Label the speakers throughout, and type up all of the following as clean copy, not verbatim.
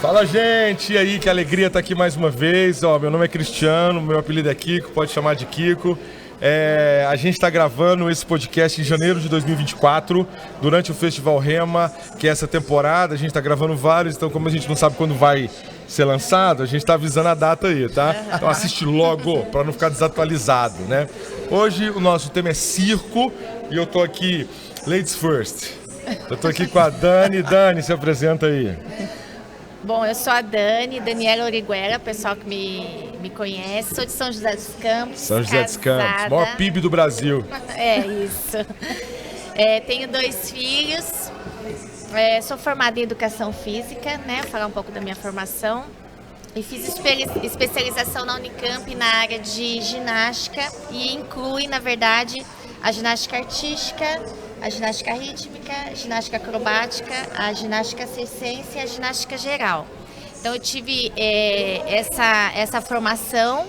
Speaker 1: Fala, gente! E aí, que alegria estar aqui mais uma vez. Ó, meu nome é Cristiano, meu apelido é Kiko, pode chamar de Kiko. A gente está gravando esse podcast em janeiro de 2024, durante o Festival Rema, que é essa temporada. A gente está gravando vários, então como a gente não sabe quando vai ser lançado, a gente está avisando a data aí, tá? Então assiste logo, para não ficar desatualizado, né? Hoje o nosso tema é circo e eu tô aqui, ladies first. Eu tô aqui com a Dani. Dani, se apresenta aí.
Speaker 2: Bom, eu sou a Daniela Origuera, pessoal que me conhece. Sou de São José dos Campos.
Speaker 1: São José dos Campos, maior PIB do Brasil.
Speaker 2: É isso. Tenho 2 filhos. Sou formada em Educação Física, né? Vou falar um pouco da minha formação. E fiz especialização na Unicamp na área de ginástica e inclui, na verdade, a ginástica artística, a ginástica rítmica, a ginástica acrobática, a ginástica circense e a ginástica geral. Então eu tive essa formação,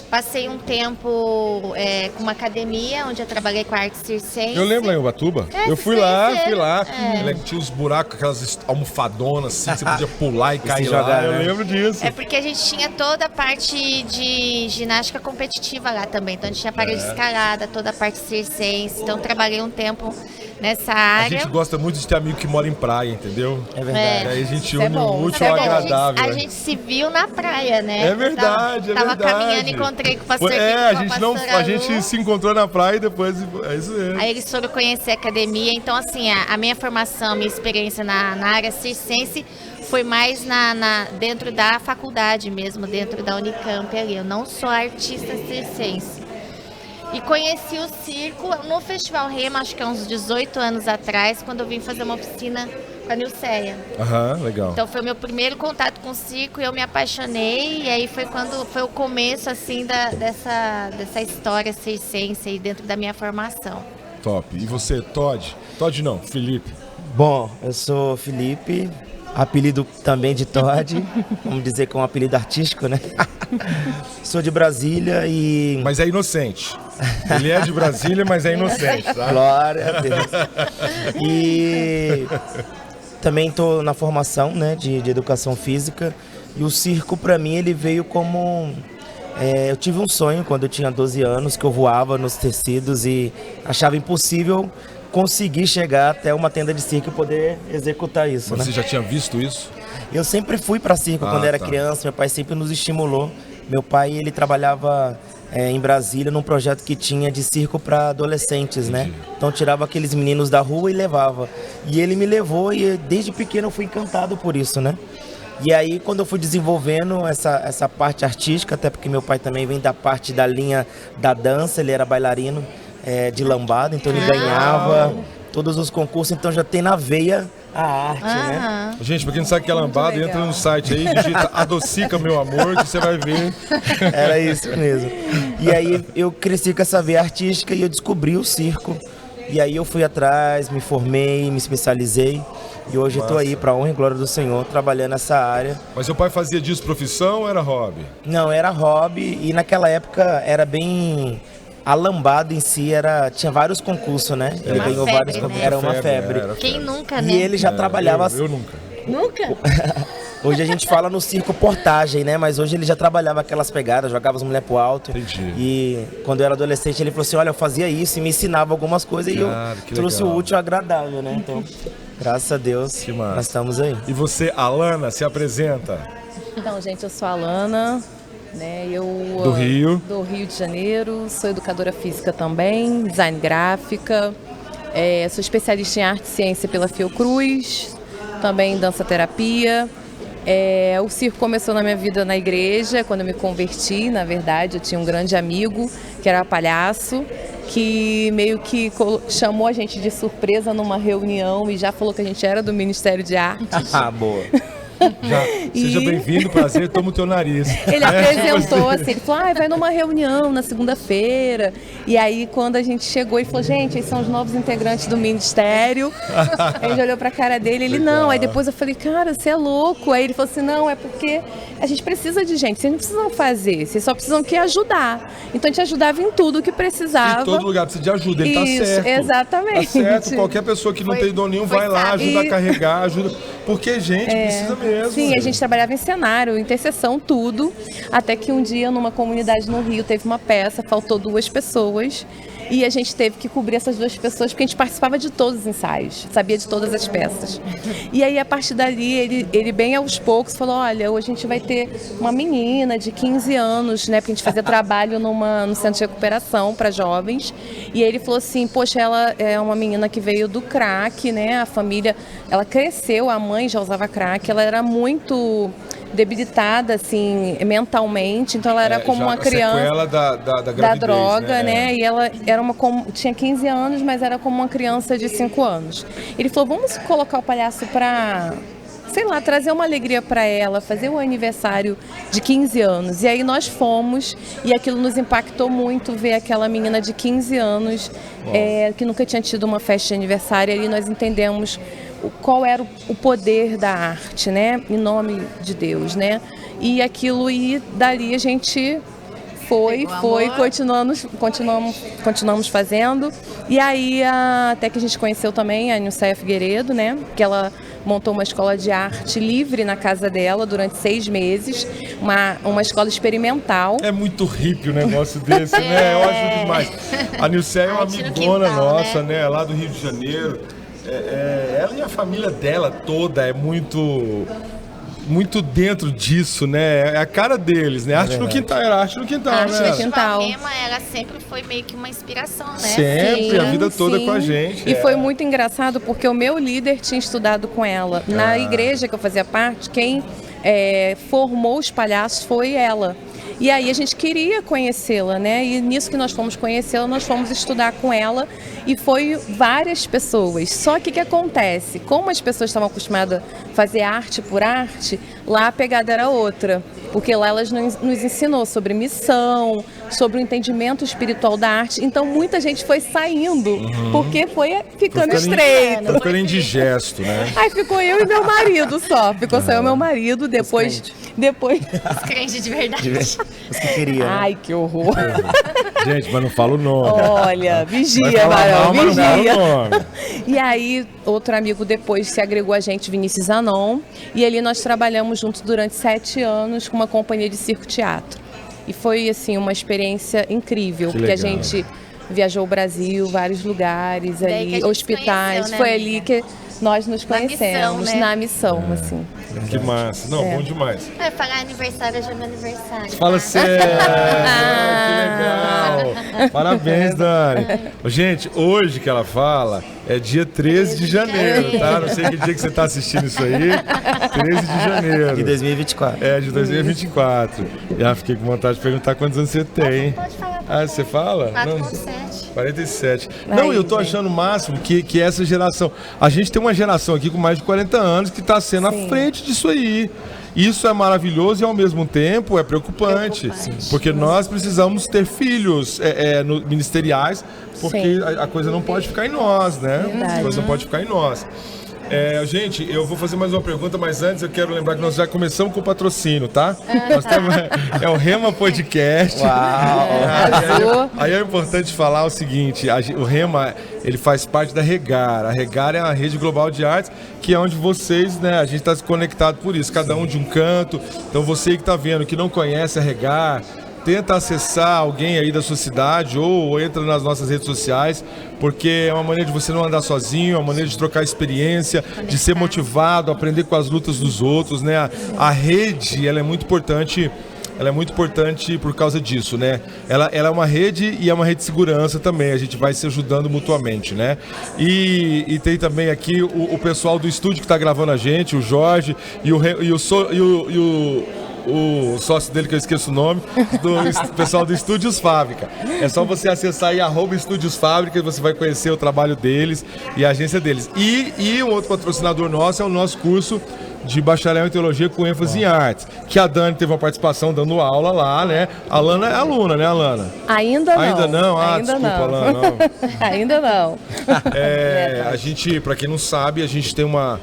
Speaker 2: passei um tempo com uma academia onde eu trabalhei com a arte circense.
Speaker 1: Eu lembro lá em Ubatuba. Eu fui lá. Tinha os buracos, aquelas almofadonas assim, que você podia pular e cair lá. Eu lembro disso.
Speaker 2: É porque a gente tinha toda a parte de ginástica competitiva lá também. Então a gente tinha parede escalada, toda a parte circense. Então trabalhei um tempo nessa área.
Speaker 1: A gente gosta muito de ter amigo que mora em praia, entendeu?
Speaker 3: É verdade.
Speaker 1: Aí a gente une o útil ao agradável.
Speaker 2: A gente se viu na praia, né?
Speaker 1: É verdade,
Speaker 2: Tava caminhando e encontrei com o pastor
Speaker 1: a gente se encontrou na praia e depois é isso mesmo.
Speaker 2: Aí eles foram conhecer a academia. Então, assim, a minha formação, a minha experiência na área circense foi mais dentro da faculdade mesmo, dentro da Unicamp ali. Eu não sou artista circense. E conheci o circo no Festival Rema, acho que há uns 18 anos atrás, quando eu vim fazer uma oficina com a Nilceia.
Speaker 1: Legal.
Speaker 2: Então foi o meu primeiro contato com o circo e eu me apaixonei. E aí foi quando foi o começo, assim, dessa história circense aí dentro da minha formação.
Speaker 1: Top. E você, Todd? Todd não, Felipe.
Speaker 3: Bom, eu sou Felipe, apelido também de Todd, vamos dizer que é um apelido artístico, né? Sou de Brasília e...
Speaker 1: Mas é inocente. Ele é de Brasília, mas é inocente, tá?
Speaker 3: Glória a Deus. E também estou na formação, né, de educação física. E o circo, para mim, ele veio como... eu tive um sonho quando eu tinha 12 anos, que eu voava nos tecidos e achava impossível conseguir chegar até uma tenda de circo e poder executar isso.
Speaker 1: Mas
Speaker 3: né?
Speaker 1: você já tinha visto isso?
Speaker 3: Eu sempre fui para circo quando era criança, meu pai sempre nos estimulou. Meu pai, ele trabalhava em Brasília num projeto que tinha de circo para adolescentes, né? Então tirava aqueles meninos da rua e levava. E ele me levou e desde pequeno eu fui encantado por isso, né? E aí quando eu fui desenvolvendo essa parte artística, até porque meu pai também vem da parte da linha da dança, ele era bailarino de lambada, então ele ganhava todos os concursos, então já tem na veia a arte, né?
Speaker 1: Gente, pra quem não sabe o que é lambada, entra no site aí, digita Adocica Meu Amor, que você vai ver.
Speaker 3: Era isso mesmo. E aí eu cresci com essa veia artística e eu descobri o circo. E aí eu fui atrás, me formei, me especializei. E hoje eu tô aí, pra honra e glória do Senhor, trabalhando nessa área.
Speaker 1: Mas seu pai fazia disso profissão ou era hobby?
Speaker 3: Não, era hobby e naquela época era bem... A lambada em si tinha vários concursos, né? Ele ganhou vários concursos, era uma febre.
Speaker 2: Quem nunca, né?
Speaker 3: E ele já trabalhava...
Speaker 1: Eu nunca.
Speaker 2: Nunca?
Speaker 3: Hoje a gente fala no circo portagem, né? Mas hoje ele já trabalhava aquelas pegadas, jogava as mulheres pro alto.
Speaker 1: Entendi.
Speaker 3: E quando eu era adolescente, ele falou assim, olha, eu fazia isso e me ensinava algumas coisas e eu trouxe o útil ao agradável, né? Então, graças a Deus, nós estamos aí.
Speaker 1: E você, Alana, se apresenta?
Speaker 4: Então, gente, eu sou a Alana, né?
Speaker 1: Do Rio.
Speaker 4: Do Rio de Janeiro, sou educadora física também, design gráfica, sou especialista em arte e ciência pela Fiocruz, também dança-terapia. O circo começou na minha vida na igreja, quando eu me converti, na verdade. Eu tinha um grande amigo, que era palhaço, que meio que chamou a gente de surpresa numa reunião e já falou que a gente era do Ministério de Artes.
Speaker 3: Boa.
Speaker 1: Seja bem-vindo, prazer, toma o teu nariz.
Speaker 4: Ele apresentou assim, ele falou, vai numa reunião na segunda-feira. E aí, quando a gente chegou, ele falou, gente, esses são os novos integrantes do Ministério. Aí a gente olhou pra cara dele, ele, não. Aí depois eu falei, cara, você é louco. Aí ele falou assim, não, é porque a gente precisa de gente, vocês não precisam fazer, vocês só precisam que ajudar. Então a gente ajudava em tudo que precisava.
Speaker 1: Em todo lugar precisa de ajuda, ele
Speaker 4: Isso,
Speaker 1: tá certo.
Speaker 4: Exatamente.
Speaker 1: Tá certo, qualquer pessoa que não tem dom nenhum vai lá, ajuda a carregar, ajuda. porque, gente, precisa mesmo.
Speaker 4: Sim, a gente trabalhava em cenário, intercessão, tudo. Até que um dia, numa comunidade no Rio, teve uma peça, faltou 2 pessoas. E a gente teve que cobrir essas 2 pessoas, porque a gente participava de todos os ensaios, sabia de todas as peças. E aí, a partir dali, ele bem aos poucos falou, olha, hoje a gente vai ter uma menina de 15 anos, né? Porque a gente fazia trabalho no centro de recuperação para jovens. E aí ele falou assim, poxa, ela é uma menina que veio do crack, né? A família, ela cresceu, a mãe já usava crack, ela era muito debilitada, assim, mentalmente, então ela era como uma criança
Speaker 1: sequela da gravidez,
Speaker 4: da droga,
Speaker 1: né?
Speaker 4: E ela era tinha 15 anos, mas era como uma criança de 5 anos. Ele falou, vamos colocar o palhaço para, sei lá, trazer uma alegria para ela, fazer o aniversário de 15 anos. E aí nós fomos, e aquilo nos impactou muito, ver aquela menina de 15 anos, que nunca tinha tido uma festa de aniversário, e aí nós entendemos qual era o poder da arte, né? Em nome de Deus, né? E aquilo, e dali a gente continuamos fazendo. E aí, até que a gente conheceu também a Nilceia Figueiredo, né? Que ela montou uma escola de arte livre na casa dela durante 6 meses, uma escola experimental.
Speaker 1: É muito hippie o negócio desse, né? Eu acho demais. A Nilceia é uma amigona nossa, né? Lá do Rio de Janeiro. Ela e a família dela toda é muito dentro disso, né? É a cara deles, né? Arte no quintal, era arte no quintal,
Speaker 2: arte
Speaker 1: né?
Speaker 2: no quintal. Ela sempre foi meio que uma inspiração, né?
Speaker 1: Sempre, a vida toda com a gente.
Speaker 4: E foi muito engraçado porque o meu líder tinha estudado com ela. Na igreja que eu fazia parte, quem formou os palhaços foi ela. E aí a gente queria conhecê-la, né? E nisso que nós fomos conhecê-la, nós fomos estudar com ela e foi várias pessoas. Só que o que acontece? Como as pessoas estavam acostumadas a fazer arte por arte, lá a pegada era outra. Porque lá elas nos ensinou sobre missão, sobre o entendimento espiritual da arte. Então muita gente foi saindo, porque foi ficando estreito.
Speaker 1: Ficando indigesto, né?
Speaker 4: Aí ficou eu e meu marido só. Ficou só eu e meu marido, depois...
Speaker 2: Os crentes de verdade.
Speaker 3: Os que queriam.
Speaker 4: Ai, que horror.
Speaker 1: Gente, mas não fala o nome.
Speaker 4: Olha, vigia, Marão,
Speaker 1: mas não
Speaker 4: vigia.
Speaker 1: fala o nome.
Speaker 4: E aí, outro amigo depois se agregou a gente, Vinícius Zanon. E ali nós trabalhamos juntos durante 7 anos com uma companhia de circo-teatro. E foi, assim, uma experiência incrível. Porque a gente viajou o Brasil, vários lugares ali, hospitais.
Speaker 2: Conheceu, né,
Speaker 4: foi ali que nós nos conhecemos,
Speaker 2: missão, né?
Speaker 4: Na missão, assim.
Speaker 1: Que massa. Não, bom demais.
Speaker 2: Falar aniversário, hoje é meu aniversário.
Speaker 1: Fala sério. Que legal. Parabéns, Dani. Gente, hoje que ela fala é dia 13 de janeiro, tá? Não sei que dia que você tá assistindo isso aí. 13 de janeiro.
Speaker 3: De 2024.
Speaker 1: De 2024. Já fiquei com vontade de perguntar quantos anos você tem.
Speaker 2: Pode falar.
Speaker 1: Você fala?
Speaker 2: 47.
Speaker 1: 47. Não, eu tô achando o máximo que essa geração... A gente tem uma geração aqui com mais de 40 anos que tá sendo à frente disso aí. Isso é maravilhoso e ao mesmo tempo é preocupante. Porque nós precisamos ter filhos ministeriais, porque a coisa não pode ficar em nós, né? A coisa não pode ficar em nós. Gente, eu vou fazer mais uma pergunta, mas antes eu quero lembrar que nós já começamos com o patrocínio, tá? Nós temos, o Rema Podcast.
Speaker 3: Uau!
Speaker 1: Aí é importante falar o seguinte, o Rema, ele faz parte da Regar. A Regar é a rede global de artes, que é onde vocês, né, a gente está conectado por isso, cada um de um canto. Então você que está vendo, que não conhece a Regar, tenta acessar alguém aí da sua cidade ou entra nas nossas redes sociais, porque é uma maneira de você não andar sozinho, é uma maneira de trocar experiência, de ser motivado, aprender com as lutas dos outros, né? A rede, ela é muito importante. Ela é muito importante por causa disso, né? Ela é uma rede e é uma rede de segurança também. A gente vai se ajudando mutuamente, né? E tem também aqui o pessoal do estúdio que está gravando a gente, o Jorge e o sócio dele, que eu esqueço o nome, do pessoal do Estúdios Fábrica. É só você acessar aí @Estúdios Fábrica e você vai conhecer o trabalho deles e a agência deles. E um outro patrocinador nosso é o nosso curso de bacharel em teologia com ênfase em artes, que a Dani teve uma participação dando aula lá, né? A Alana é aluna, né, Alana?
Speaker 4: Ainda não.
Speaker 1: Ainda não? Desculpa,
Speaker 4: não.
Speaker 1: Alana, não.
Speaker 4: Ainda não.
Speaker 1: A gente, para quem não sabe, a gente tem uma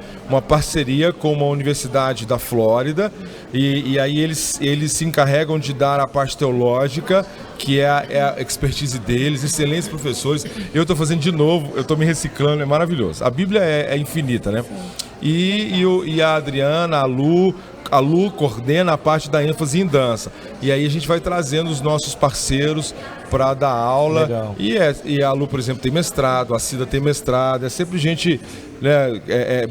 Speaker 1: parceria com uma universidade da Flórida e aí eles se encarregam de dar a parte teológica, que é a expertise deles, excelentes professores. Eu estou fazendo de novo, eu estou me reciclando, é maravilhoso. A Bíblia é infinita, né? e a Adriana, a Lu coordena a parte da ênfase em dança. E aí a gente vai trazendo os nossos parceiros para dar aula.
Speaker 3: Legal.
Speaker 1: E a Lu, por exemplo, tem mestrado, a Cida tem mestrado, é sempre gente, né,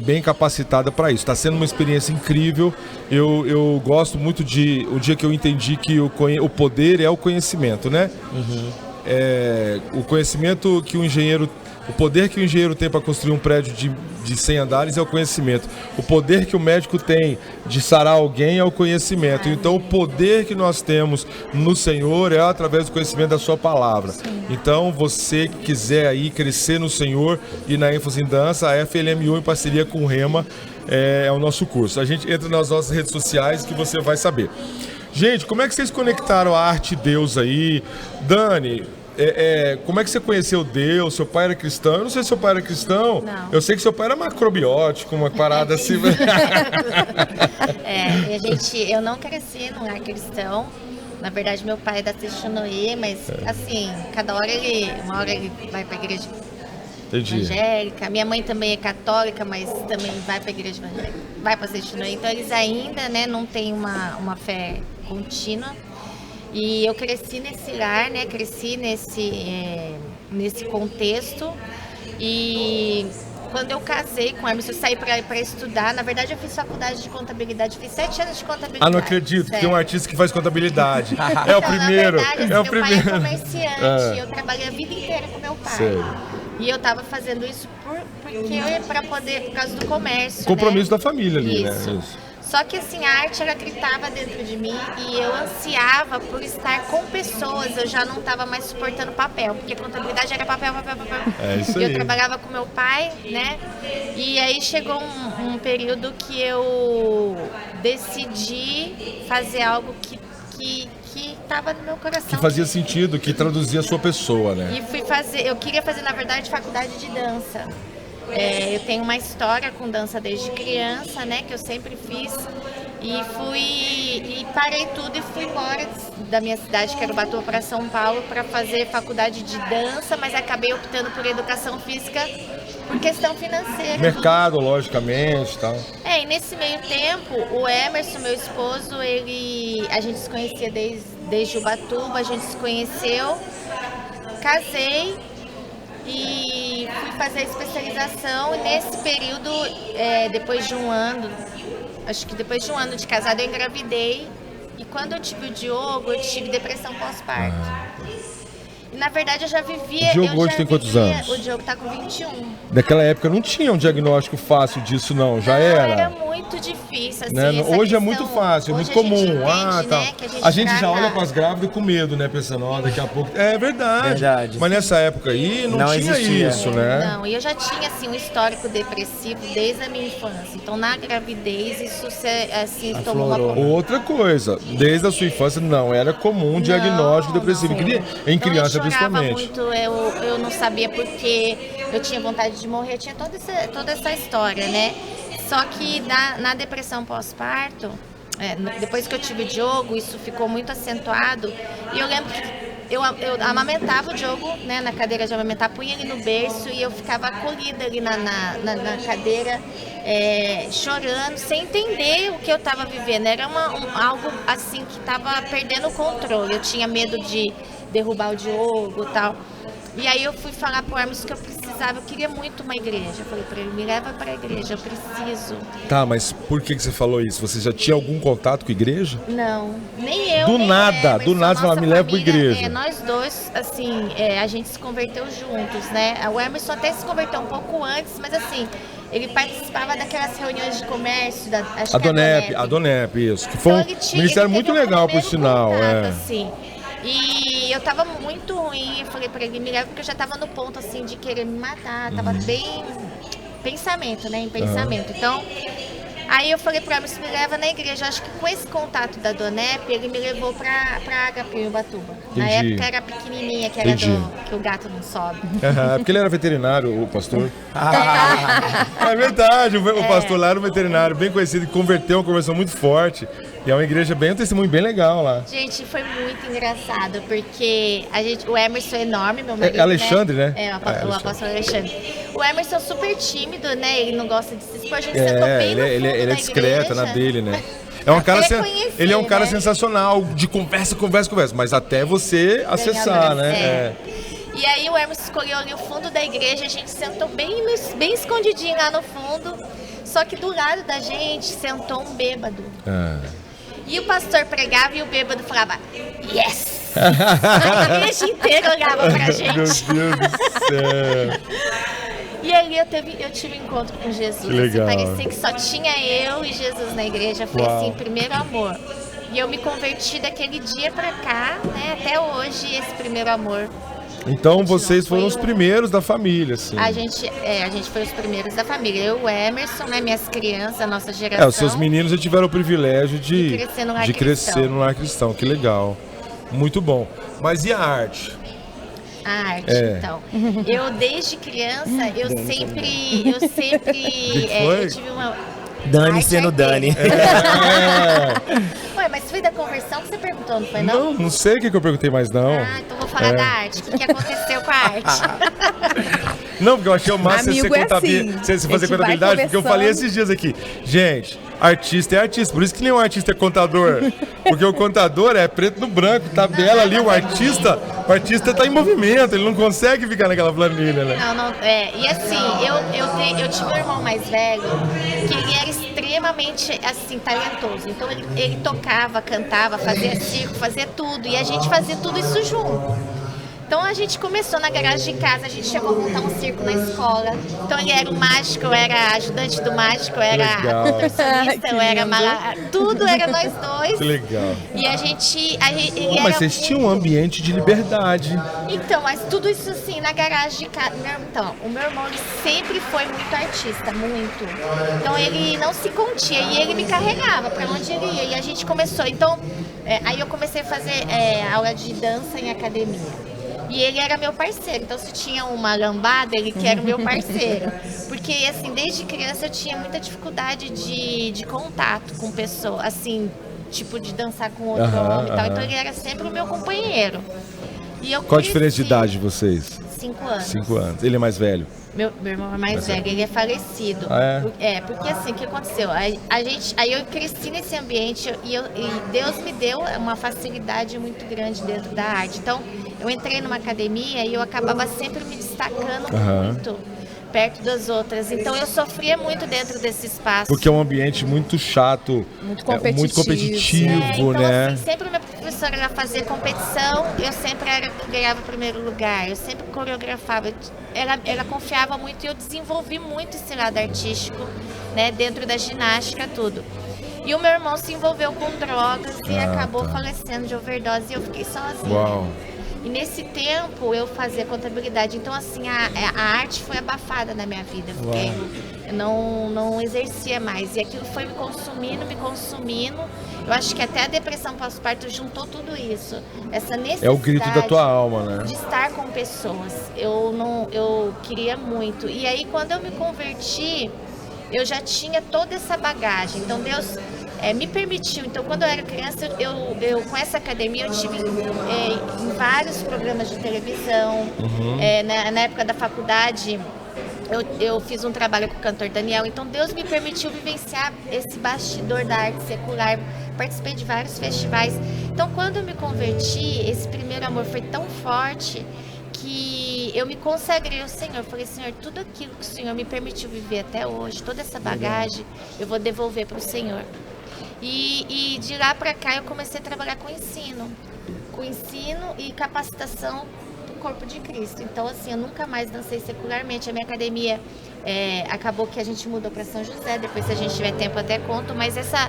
Speaker 1: bem capacitada para isso. Está sendo uma experiência incrível. Eu gosto muito o dia que eu entendi que o poder é o conhecimento, né? O conhecimento que o poder que o engenheiro tem para construir um prédio de 100 andares é o conhecimento. O poder que o médico tem de sarar alguém é o conhecimento. Então, o poder que nós temos no Senhor é através do conhecimento da sua palavra. Sim. Então, você que quiser aí crescer no Senhor e na ênfase em dança, a FLMU, em parceria com o Rema, é o nosso curso. A gente entra nas nossas redes sociais que você vai saber. Gente, como é que vocês conectaram a arte Deus aí? Dani, como é que você conheceu Deus? Seu pai era cristão? Eu não sei se seu pai era cristão.
Speaker 2: Não.
Speaker 1: Eu sei que seu pai era macrobiótico, uma parada assim.
Speaker 2: Eu não cresci num lar cristão. Na verdade, meu pai é da Teixunoê, mas assim, uma hora ele vai para a igreja evangélica. Minha mãe também é católica, mas também vai para a igreja evangélica, vai para a Teixunoê. Então eles ainda, né, não têm uma fé contínua. E eu cresci nesse lar, né? Cresci nesse contexto. E quando eu casei com o Hermes, eu saí para estudar. Na verdade, eu fiz faculdade de contabilidade. Fiz 7 anos de contabilidade.
Speaker 1: Ah, não acredito. Tem um artista que faz contabilidade.
Speaker 2: Então,
Speaker 1: o primeiro.
Speaker 2: Na verdade,
Speaker 1: meu
Speaker 2: pai é comerciante. Eu trabalhei a vida inteira com meu pai.
Speaker 1: Sei.
Speaker 2: E eu estava fazendo isso por causa do comércio.
Speaker 1: Compromisso,
Speaker 2: né?
Speaker 1: da família ali,
Speaker 2: Isso.
Speaker 1: né? Isso.
Speaker 2: Só que assim, a arte ela gritava dentro de mim e eu ansiava por estar com pessoas. Eu já não estava mais suportando papel, porque contabilidade era papel.
Speaker 1: É isso
Speaker 2: e
Speaker 1: aí.
Speaker 2: eu trabalhava com meu pai, né? E aí chegou um período que eu decidi fazer algo que estava no meu coração.
Speaker 1: Que fazia sentido, que traduzia a sua pessoa, né?
Speaker 2: E eu queria fazer, na verdade, faculdade de dança. Eu tenho uma história com dança desde criança, né, que eu sempre fiz, e parei tudo e fui embora da minha cidade, que era Ubatuba, para São Paulo, para fazer faculdade de dança, mas acabei optando por educação física por questão financeira.
Speaker 1: Mercado, logicamente, tal.
Speaker 2: E nesse meio tempo, o Emerson, meu esposo, a gente se conhecia desde Ubatuba, a gente se conheceu, casei. E fui fazer a especialização e nesse período, depois de um ano de casada, eu engravidei. E quando eu tive o Diogo, eu tive depressão pós-parto. E na verdade eu já vivia...
Speaker 1: O Diogo hoje tem quantos anos?
Speaker 2: O Diogo tá com 21.
Speaker 1: Naquela época não tinha um diagnóstico fácil disso, não. Já era?
Speaker 2: Era muito difícil, assim,
Speaker 1: né? Hoje
Speaker 2: questão,
Speaker 1: é muito fácil, é muito comum.
Speaker 2: Entende,
Speaker 1: Tá.
Speaker 2: Né,
Speaker 1: a gente já olha para as grávidas com medo, né? Pensando, daqui a pouco... É verdade. Mas nessa época aí não tinha
Speaker 3: existia
Speaker 1: isso, né?
Speaker 2: Não, e eu já tinha, assim, um histórico depressivo desde a minha infância. Então, na gravidez, isso, assim, tomou uma...
Speaker 1: Outra coisa, desde a sua infância não era comum um diagnóstico depressivo. Em criança,
Speaker 2: então, eu chorava
Speaker 1: principalmente.
Speaker 2: Muito, eu não sabia por quê, eu tinha vontade de morrer, tinha toda essa história, né? Só que na depressão pós-parto, depois que eu tive o Diogo, isso ficou muito acentuado. E eu lembro que eu amamentava o Diogo, né, na cadeira de amamentar, punha ele no berço e eu ficava acolhida ali na cadeira, chorando, sem entender o que eu estava vivendo. Era algo assim que estava perdendo o controle. Eu tinha medo de derrubar o Diogo e tal. E aí eu fui falar pro Hermes que eu precisava, eu queria muito uma igreja. Eu falei pra ele, me leva pra igreja, eu preciso.
Speaker 1: Tá, mas por que você falou isso? Você já tinha algum contato com a igreja?
Speaker 2: Não, nem eu.
Speaker 1: Do
Speaker 2: nem
Speaker 1: nada,
Speaker 2: Emerson,
Speaker 1: do nada você fala, me leva pra igreja.
Speaker 2: Nós dois, assim, a gente se converteu juntos, né? O Emerson até se converteu um pouco antes, mas assim, ele participava daquelas reuniões de comércio,
Speaker 1: a Donep, isso. Que foi um ministério muito legal, por sinal.
Speaker 2: Contato, assim. E eu tava muito ruim, eu falei pra ele, me leva, porque eu já tava no ponto, assim, de querer me matar, tava bem... Pensamento, né? Em pensamento. Então, Aí eu falei pro Emerson, me leva na igreja. Acho que com esse contato da Donep, ele me levou pra HP em Ubatuba. Na época era pequenininha, que era que o gato não sobe.
Speaker 1: Porque ele era veterinário, o pastor. É verdade, o pastor lá era um veterinário bem conhecido, converteu, uma conversão muito forte. E é uma igreja um testemunho bem legal lá.
Speaker 2: Gente, foi muito engraçado, porque o Emerson é enorme, meu marido,
Speaker 1: Alexandre, né?
Speaker 2: O apóstolo Alexandre. O Emerson é super tímido, né? Ele não gosta de se expor, a gente sentou bem no fundo
Speaker 1: ele é
Speaker 2: da
Speaker 1: discreto
Speaker 2: igreja.
Speaker 1: na dele, né? Ele é um cara sensacional, de conversa, mas até você acessar, né?
Speaker 2: E aí o Emerson escolheu ali o fundo da igreja, a gente sentou bem escondidinho lá no fundo, só que do lado da gente sentou um bêbado. E o pastor pregava e o bêbado falava, yes! A igreja inteira olhava pra gente.
Speaker 1: Meu Deus do céu!
Speaker 2: E ali eu tive um encontro com Jesus.
Speaker 1: Legal.
Speaker 2: Assim, parecia que só tinha eu e Jesus na igreja. Foi assim, primeiro amor. E eu me converti daquele dia pra cá, né? Até hoje, esse primeiro amor.
Speaker 1: Então vocês foram os primeiros da família, assim.
Speaker 2: A gente foi os primeiros da família. Eu, o Emerson, né? Minhas crianças, a nossa geração.
Speaker 1: Os seus meninos já tiveram o privilégio de
Speaker 2: crescer
Speaker 1: no lar cristão. Que legal. Muito bom. Mas e a arte?
Speaker 2: A arte, então. Eu, desde criança, eu sempre eu tive uma...
Speaker 3: Dani sendo Dani.
Speaker 2: Ué, mas foi da conversão que você perguntou, não foi não?
Speaker 1: Não sei o que eu perguntei mais não.
Speaker 2: Então vou falar da arte. O que aconteceu com a arte?
Speaker 1: Não, porque eu achei o máximo você fazer contabilidade, porque eu falei esses dias aqui. Gente, artista é artista, por isso que nenhum artista é contador. Porque o contador é preto no branco, tabela ali, o artista tá em movimento, ele não consegue ficar naquela planilha, né?
Speaker 2: E assim, eu tive um irmão mais velho, que ele era extremamente, assim, talentoso. Então ele tocava, cantava, fazia circo, fazia tudo, e a gente fazia tudo isso junto. Então a gente começou na garagem de casa, a gente chegou a montar um circo na escola. Então ele era o mágico, eu era ajudante do mágico, eu era a contorcionista, eu era tudo era nós dois.
Speaker 1: Que legal.
Speaker 2: E a gente
Speaker 1: mas vocês tinham um ambiente de liberdade.
Speaker 2: Então, mas tudo isso assim na garagem de casa. Então, o meu irmão ele sempre foi muito artista, muito. Então ele não se contia e ele me carregava para onde ele ia. E a gente começou. Então, aí eu comecei a fazer aula de dança em academia. E ele era meu parceiro, então se tinha uma lambada, ele que era o meu parceiro. Porque, assim, desde criança eu tinha muita dificuldade de contato com pessoas, assim, tipo de dançar com outro homem e tal. Então ele era sempre o meu companheiro.
Speaker 1: Qual a diferença de idade de vocês?
Speaker 2: 5 anos.
Speaker 1: 5 anos. Ele é mais velho?
Speaker 2: Meu irmão é mais velho, ele é falecido. Porque assim, o que aconteceu? Aí eu cresci nesse ambiente e Deus me deu uma facilidade muito grande dentro da arte. Então, eu entrei numa academia e eu acabava sempre me destacando muito perto das outras. Então eu sofria muito dentro desse espaço.
Speaker 1: Porque é um ambiente muito chato, muito competitivo,
Speaker 2: então,
Speaker 1: né?
Speaker 2: Assim, sempre minha professora ia fazer competição, eu sempre era que ganhava o primeiro lugar, eu sempre coreografava. Ela confiava muito e eu desenvolvi muito esse lado artístico, né, dentro da ginástica, tudo. E o meu irmão se envolveu com drogas e acabou falecendo de overdose e eu fiquei sozinha.
Speaker 1: Uau.
Speaker 2: E nesse tempo eu fazia contabilidade, então assim, a arte foi abafada na minha vida, porque eu não exercia mais. E aquilo foi me consumindo. Eu acho que até a depressão pós-parto juntou tudo isso. Essa necessidade
Speaker 1: é o grito da tua alma, né?
Speaker 2: De estar com pessoas. Eu queria muito. E aí quando eu me converti, eu já tinha toda essa bagagem. Então Deus me permitiu. Então, quando eu era criança, eu com essa academia, eu tive em vários programas de televisão. Na época da faculdade, eu fiz um trabalho com o cantor Daniel. Então, Deus me permitiu vivenciar esse bastidor da arte secular. Participei de vários festivais. Então, quando eu me converti, esse primeiro amor foi tão forte que eu me consagrei ao Senhor. Falei, Senhor, tudo aquilo que o Senhor me permitiu viver até hoje, toda essa bagagem, eu vou devolver para o Senhor. E de lá para cá eu comecei a trabalhar com ensino e capacitação do corpo de Cristo. Então, assim, eu nunca mais dancei secularmente. A minha academia acabou que a gente mudou para São José. Depois, se a gente tiver tempo, até conto. Mas essa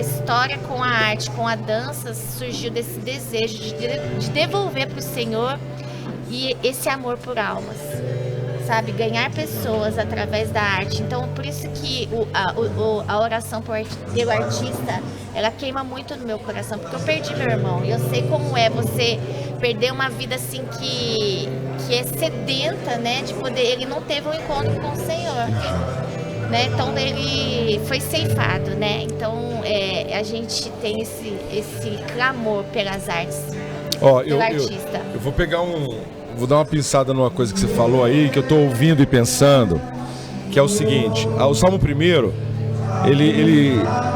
Speaker 2: história com a arte, com a dança, surgiu desse desejo de devolver para o Senhor e esse amor por almas. sabe? Ganhar pessoas através da arte. Então, por isso que a oração pelo artista, ela queima muito no meu coração, porque eu perdi meu irmão. E eu sei como é você perder uma vida assim que é sedenta, né? De poder, ele não teve um encontro com o Senhor, né? Então, ele foi ceifado, né? Então, a gente tem esse clamor pelas artes, pelo artista.
Speaker 1: Eu vou pegar vou dar uma pinçada numa coisa que você falou aí, que eu tô ouvindo e pensando, que é o seguinte: o Salmo 1,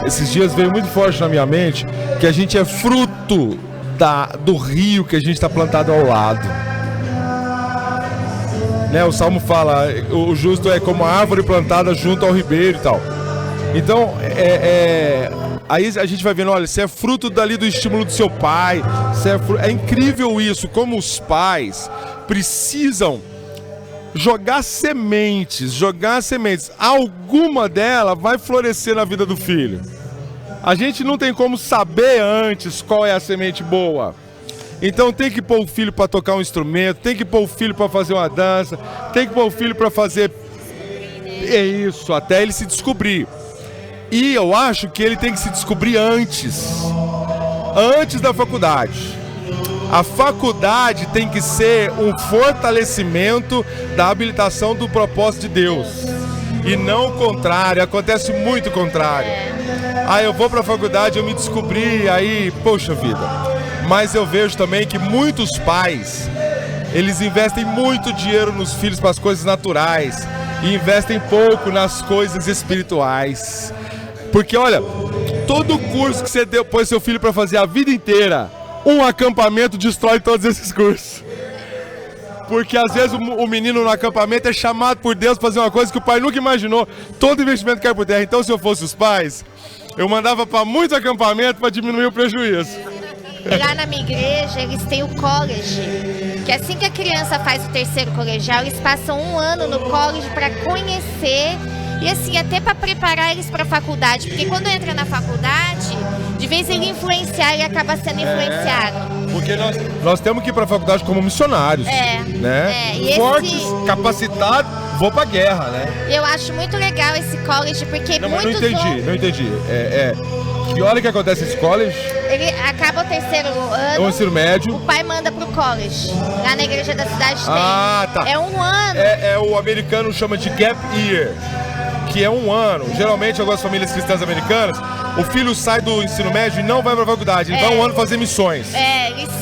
Speaker 1: esses dias veio muito forte na minha mente, que a gente é fruto do rio que a gente está plantado ao lado. Né? O Salmo fala, o justo é como a árvore plantada junto ao ribeiro e tal. Então, aí a gente vai vendo, olha, você é fruto dali do estímulo do seu pai, é incrível isso, como os pais precisam jogar sementes, alguma dela vai florescer na vida do filho. A gente não tem como saber antes qual é a semente boa. Então tem que pôr o filho para tocar um instrumento, tem que pôr o filho para fazer uma dança, tem que pôr o filho para fazer isso, até ele se descobrir. E eu acho que ele tem que se descobrir antes da faculdade. A faculdade tem que ser um fortalecimento da habilitação do propósito de Deus. E não o contrário, acontece muito o contrário. Eu vou para a faculdade, eu me descobri, aí, poxa vida. Mas eu vejo também que muitos pais, eles investem muito dinheiro nos filhos para as coisas naturais e investem pouco nas coisas espirituais. Porque, olha, todo curso que você pôs seu filho para fazer a vida inteira, um acampamento destrói todos esses cursos. Porque às vezes o menino no acampamento é chamado por Deus para fazer uma coisa que o pai nunca imaginou. Todo investimento cai por terra. Então, se eu fosse os pais, eu mandava para muito acampamento para diminuir o prejuízo.
Speaker 2: Lá na minha igreja, eles têm o college, que assim que a criança faz o 3º colegial, eles passam 1 ano no college para conhecer e assim, até para preparar eles para a faculdade, porque quando entra na faculdade, de vez ele influenciar, ele acaba sendo influenciado.
Speaker 1: Porque nós temos que ir para a faculdade como missionários, né? Fortes, capacitados, vou para a guerra, né?
Speaker 2: Eu acho muito legal esse college, porque
Speaker 1: não entendi. E olha o que acontece nesse college.
Speaker 2: Ele acaba o 3º ano.
Speaker 1: O ensino médio.
Speaker 2: O pai manda pro college. Lá na igreja da cidade tem.
Speaker 1: Tá.
Speaker 2: É 1 ano.
Speaker 1: O americano chama de gap year, que é 1 ano. Geralmente, algumas famílias cristãs americanas, o filho sai do ensino médio e não vai pra faculdade. Ele vai 1 ano fazer missões.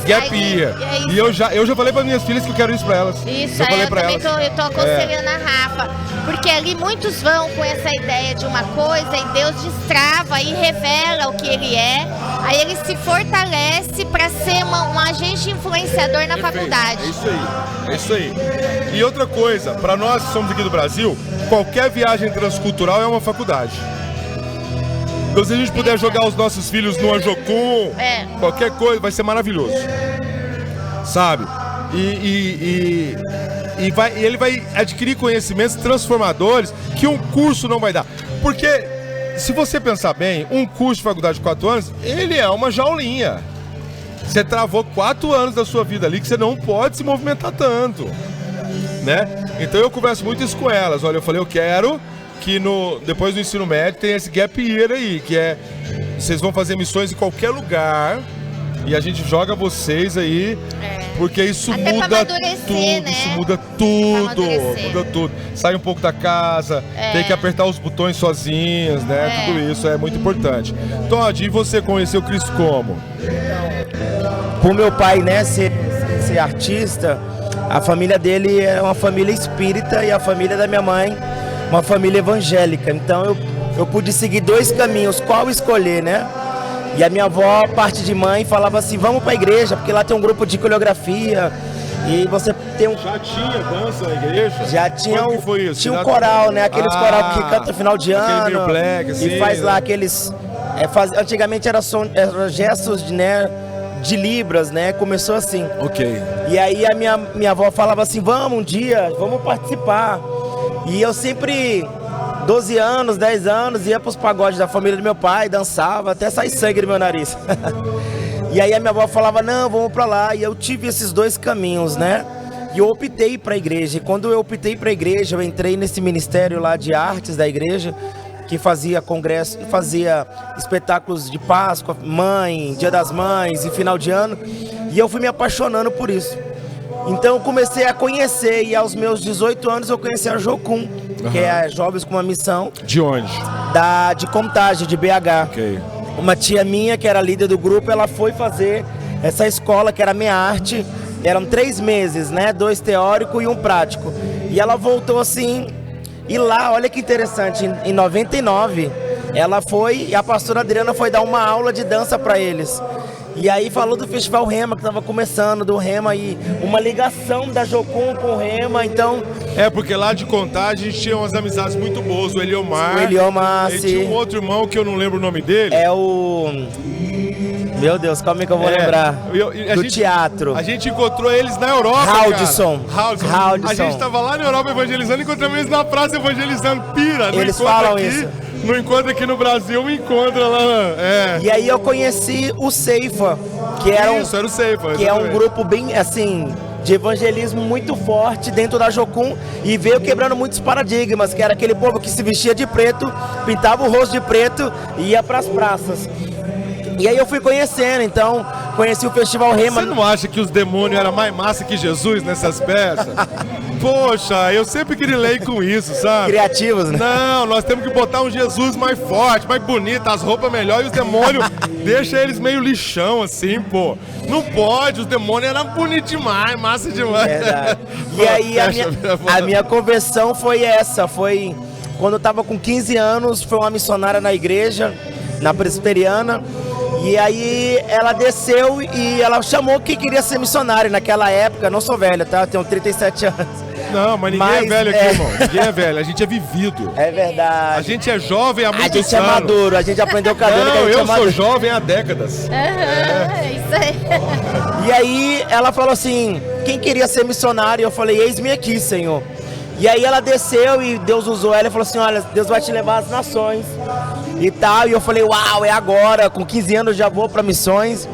Speaker 1: Gap year. E eu já falei para minhas filhas que eu quero isso para elas.
Speaker 2: Isso, eu também tô aconselhando a Rafa. Porque ali muitos vão com essa ideia de uma coisa e Deus destrava e revela o que ele é. Aí ele se fortalece para ser um agente influenciador na faculdade.
Speaker 1: É isso aí. E outra coisa, para nós que somos aqui do Brasil, qualquer viagem transcultural é uma faculdade. Então, se a gente puder jogar os nossos filhos no Anjocum, qualquer coisa, vai ser maravilhoso. Sabe? E ele vai adquirir conhecimentos transformadores que um curso não vai dar. Porque, se você pensar bem, um curso de faculdade de 4 anos, ele é uma jaulinha. Você travou 4 anos da sua vida ali que você não pode se movimentar tanto, né? Então eu converso muito isso com elas. Olha, eu falei, eu quero que depois do ensino médio tem esse gap year aí, que vocês vão fazer missões em qualquer lugar e a gente joga vocês aí, porque isso
Speaker 2: até
Speaker 1: muda tudo, né? Isso muda tudo. Sai um pouco da casa, tem que apertar os botões sozinhos, né? Tudo isso é muito importante. Todd, e você conheceu o Cristo como?
Speaker 3: Por meu pai, né, ser artista, a família dele é uma família espírita e a família da minha mãe uma família evangélica. Então eu pude seguir 2 caminhos, qual escolher, né? E a minha avó, parte de mãe, falava assim, vamos para a igreja, porque lá tem um grupo de coreografia e você tem um...
Speaker 1: Já tinha dança na igreja?
Speaker 3: Já tinha.
Speaker 1: Como que foi isso?
Speaker 3: Tinha um coral, né? Aqueles coral que canta no final de ano.
Speaker 1: Black, assim,
Speaker 3: e faz lá aqueles... antigamente era gestos de libras, né? Começou assim.
Speaker 1: Ok.
Speaker 3: E aí a minha avó falava assim, vamos um dia, vamos participar. E eu sempre, 12 anos, 10 anos, ia pros pagodes da família do meu pai, dançava, até sair sangue do meu nariz. E aí a minha avó falava, não, vamos pra lá. E eu tive esses 2 caminhos, né? E eu optei para a igreja. E quando eu optei para a igreja, eu entrei nesse ministério lá de artes da igreja, que fazia congresso, fazia espetáculos de Páscoa, Mãe, Dia das Mães e final de ano. E eu fui me apaixonando por isso. Então eu comecei a conhecer, e aos meus 18 anos eu conheci a Jocum, que é Jovens com uma Missão.
Speaker 1: De onde?
Speaker 3: De Contagem, de BH.
Speaker 1: Ok.
Speaker 3: Uma tia minha, que era líder do grupo, ela foi fazer essa escola, que era Minha Arte. Eram 3 meses, né? 2 teóricos e 1 prático. E ela voltou assim, e lá, olha que interessante, em 99, ela foi, e a pastora Adriana foi dar uma aula de dança para eles. E aí falou do Festival Rema, que estava começando, do Rema, e uma ligação da Jocum com o Rema, então...
Speaker 1: É, porque lá de Contagem a gente tinha umas amizades muito boas, o Eliomar.
Speaker 3: O Eliomar,
Speaker 1: e
Speaker 3: sim.
Speaker 1: tinha um outro irmão que eu não lembro o nome dele.
Speaker 3: É o... Meu Deus, calma aí que eu vou lembrar. Do teatro.
Speaker 1: A gente encontrou eles na Europa,
Speaker 3: Haldson.
Speaker 1: Cara. A gente tava lá na Europa evangelizando, encontramos eles na praça evangelizando. Pira, não
Speaker 3: eles
Speaker 1: encontra
Speaker 3: falam
Speaker 1: aqui,
Speaker 3: isso.
Speaker 1: Não encontra aqui no Brasil, me encontra lá.
Speaker 3: E aí eu conheci o Ceifa, que era
Speaker 1: Isso, era o Ceifa.
Speaker 3: que é um grupo bem, assim, de evangelismo muito forte dentro da Jocum, e veio quebrando muitos paradigmas, que era aquele povo que se vestia de preto, pintava o rosto de preto e ia pras praças. E aí eu fui conhecendo, então, conheci o Festival Rema.
Speaker 1: Você não acha que os demônios eram mais massa que Jesus nessas peças? Poxa, eu sempre grilei com isso, sabe?
Speaker 3: Criativos, né?
Speaker 1: Não, nós temos que botar um Jesus mais forte, mais bonito, as roupas melhores, e os demônios deixa eles meio lixão, assim, pô. Não pode, os demônios eram bonitos demais, massa demais.
Speaker 3: Verdade. E aí a minha conversão foi essa, foi quando eu tava com 15 anos, foi uma missionária na igreja, na Presbiteriana. E aí ela desceu e ela chamou que queria ser missionária naquela época. Não sou velha, tá? Eu tenho 37 anos.
Speaker 1: Não, mas ninguém é velho aqui, irmão. Ninguém é velho, a gente é vivido.
Speaker 3: É verdade.
Speaker 1: A gente é jovem há muitos anos.
Speaker 3: A gente é maduro, a gente aprendeu cabelo.
Speaker 1: Não, eu sou jovem há décadas.
Speaker 2: Isso aí.
Speaker 3: E aí ela falou assim, quem queria ser missionário? Eu falei, eis-me aqui, Senhor. E aí ela desceu e Deus usou ela e falou assim, olha, Deus vai te levar às nações e tal. E eu falei, uau, é agora, com 15 anos eu já vou para missões.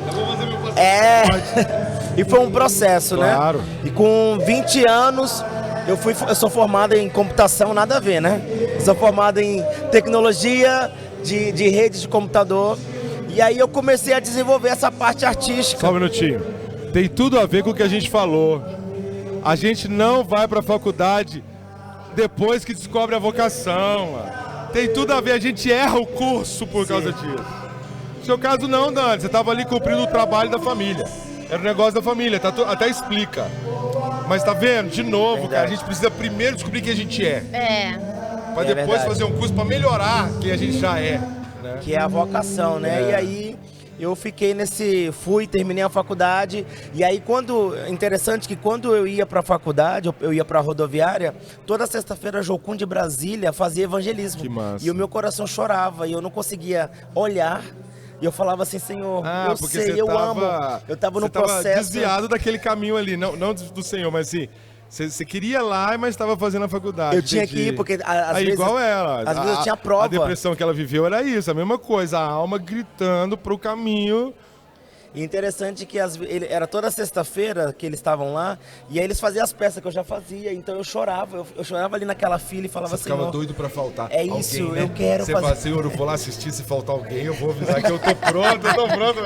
Speaker 3: E foi um processo,
Speaker 1: claro,
Speaker 3: né? E com 20 anos, eu sou formado em computação, nada a ver, né? Sou formado em tecnologia de rede de computador. E aí eu comecei a desenvolver essa parte artística.
Speaker 1: Só um minutinho. Tem tudo a ver com o que a gente falou. A gente não vai para a faculdade depois que descobre a vocação. Mano. Tem tudo a ver, a gente erra o curso por causa disso. No seu caso não, Dani, você estava ali cumprindo o trabalho da família. Era o negócio da família, até explica. Mas tá vendo? De novo, cara, a gente precisa primeiro descobrir quem a gente é. Para depois fazer um curso para melhorar quem a gente já é. Né?
Speaker 3: Que é a vocação, né? E aí eu fiquei terminei a faculdade, e aí interessante que quando eu ia para a faculdade, eu ia para a rodoviária, toda sexta-feira a Jocum de Brasília fazia evangelismo.
Speaker 1: Que massa.
Speaker 3: E o meu coração chorava, e eu não conseguia olhar, e eu falava assim, Senhor, eu sei, eu amo. Eu estava no processo...
Speaker 1: desviado daquele caminho ali, não do Senhor, mas assim... Você queria ir lá, mas estava fazendo a faculdade.
Speaker 3: Eu tinha que ir, porque às vezes...
Speaker 1: igual ela.
Speaker 3: Às vezes eu tinha prova.
Speaker 1: A depressão que ela viveu era isso, a mesma coisa. A alma gritando pro caminho.
Speaker 3: E interessante que era toda sexta-feira que eles estavam lá, e aí eles faziam as peças que eu já fazia, então eu chorava. Eu chorava ali naquela fila e falava assim... Você ficava
Speaker 1: doido pra faltar.
Speaker 3: É isso,
Speaker 1: alguém, né?
Speaker 3: Eu quero fazer...
Speaker 1: Você fala, Senhor, eu vou lá assistir, se faltar alguém, eu vou avisar que eu tô pronto,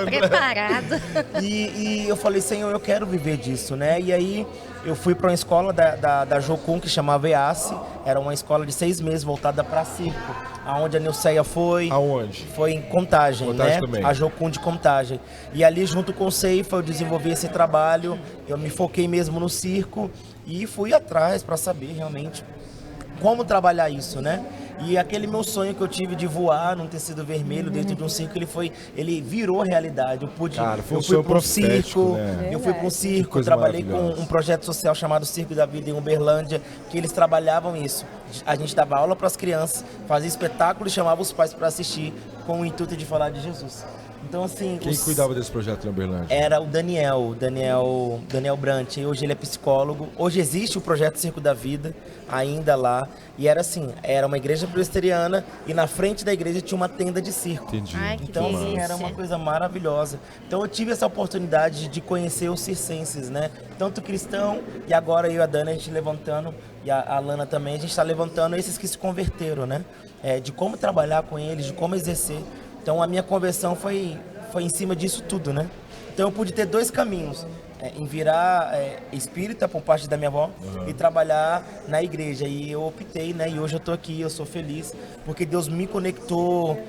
Speaker 2: Preparado.
Speaker 3: E eu falei, Senhor, eu quero viver disso, né? E aí... Eu fui para uma escola da Jocum que chamava EASE, era uma escola de 6 meses voltada para circo, aonde a Nilceia foi.
Speaker 1: Aonde?
Speaker 3: Foi em Contagem, né?
Speaker 1: Também.
Speaker 3: A Jocum de Contagem. E ali junto com o Ceifa eu desenvolvi esse trabalho, eu me foquei mesmo no circo e fui atrás para saber realmente como trabalhar isso, né? E aquele meu sonho que eu tive de voar num tecido vermelho dentro de um circo, ele virou realidade. Eu fui para um circo,
Speaker 1: né?
Speaker 3: Eu fui para um circo, trabalhei com um projeto social chamado Circo da Vida em Uberlândia, que eles trabalhavam isso. A gente dava aula para as crianças, fazia espetáculo e chamava os pais para assistir, com o intuito de falar de Jesus. Então, assim...
Speaker 1: Quem cuidava desse projeto em Uberlândia?
Speaker 3: Era o Daniel Brant. Hoje ele é psicólogo. Hoje existe o projeto Circo da Vida, ainda lá. E era assim, era uma igreja presbiteriana e na frente da igreja tinha uma tenda de circo.
Speaker 1: Entendi.
Speaker 2: Ai, que
Speaker 3: Então, assim,
Speaker 2: delícia.
Speaker 3: era uma coisa maravilhosa. Então, eu tive essa oportunidade de conhecer os circenses, né? Tanto cristão, e agora eu e a Dani, a gente levantando, e a Lana também, a gente está levantando esses que se converteram, né? De como trabalhar com eles, de como exercer. Então, a minha conversão foi em cima disso tudo, né? Então, eu pude ter 2 caminhos. Em virar espírita por parte da minha avó e trabalhar na igreja. E eu optei, né? E hoje eu tô aqui, eu sou feliz, porque Deus me conectou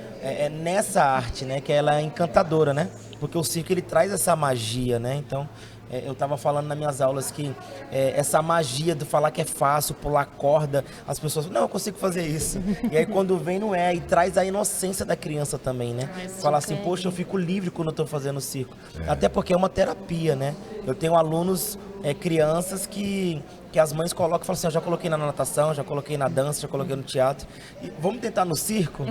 Speaker 3: nessa arte, né? Que ela é encantadora, né? Porque o circo, ele traz essa magia, né? Então, eu estava falando nas minhas aulas que essa magia de falar que é fácil, pular corda, as pessoas falam, não, eu consigo fazer isso. E aí quando vem, não é. E traz a inocência da criança também, né? Falar assim, poxa, eu fico livre quando eu estou fazendo circo. Até porque é uma terapia, né? Eu tenho alunos, crianças que as mães colocam e falam assim, eu já coloquei na natação, já coloquei na dança, já coloquei no teatro. E vamos tentar no circo?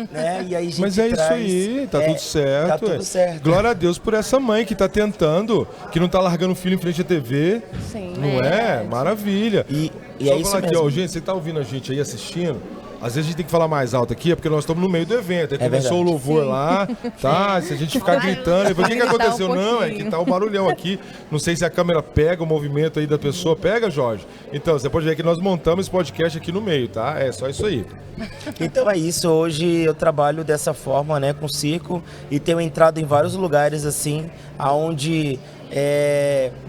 Speaker 3: Né? E aí a gente
Speaker 1: Mas é isso aí, tá tudo certo.
Speaker 3: Tá tudo certo.
Speaker 1: Glória a Deus por essa mãe que tá tentando, que não tá largando o filho em frente à TV.
Speaker 4: Sim.
Speaker 1: Não é? Maravilha.
Speaker 3: E
Speaker 1: Só
Speaker 3: é isso
Speaker 1: falar aqui,
Speaker 3: mesmo.
Speaker 1: ó, gente, você tá ouvindo a gente aí assistindo? Às vezes a gente tem que falar mais alto aqui, é porque nós estamos no meio do evento. Aí começou o
Speaker 3: verdade.
Speaker 1: louvor lá, tá? Se a gente ficar gritando, o que
Speaker 4: Gritar
Speaker 1: aconteceu?
Speaker 4: um
Speaker 1: Não, é
Speaker 4: pouquinho.
Speaker 1: que tá o barulhão aqui. Não sei se a câmera pega o movimento aí da pessoa. Pega, Jorge? Então, você pode ver que nós montamos esse podcast aqui no meio, tá? É só isso aí.
Speaker 3: Então é isso, hoje eu trabalho dessa forma, né, com circo, e tenho entrado em vários lugares assim, aonde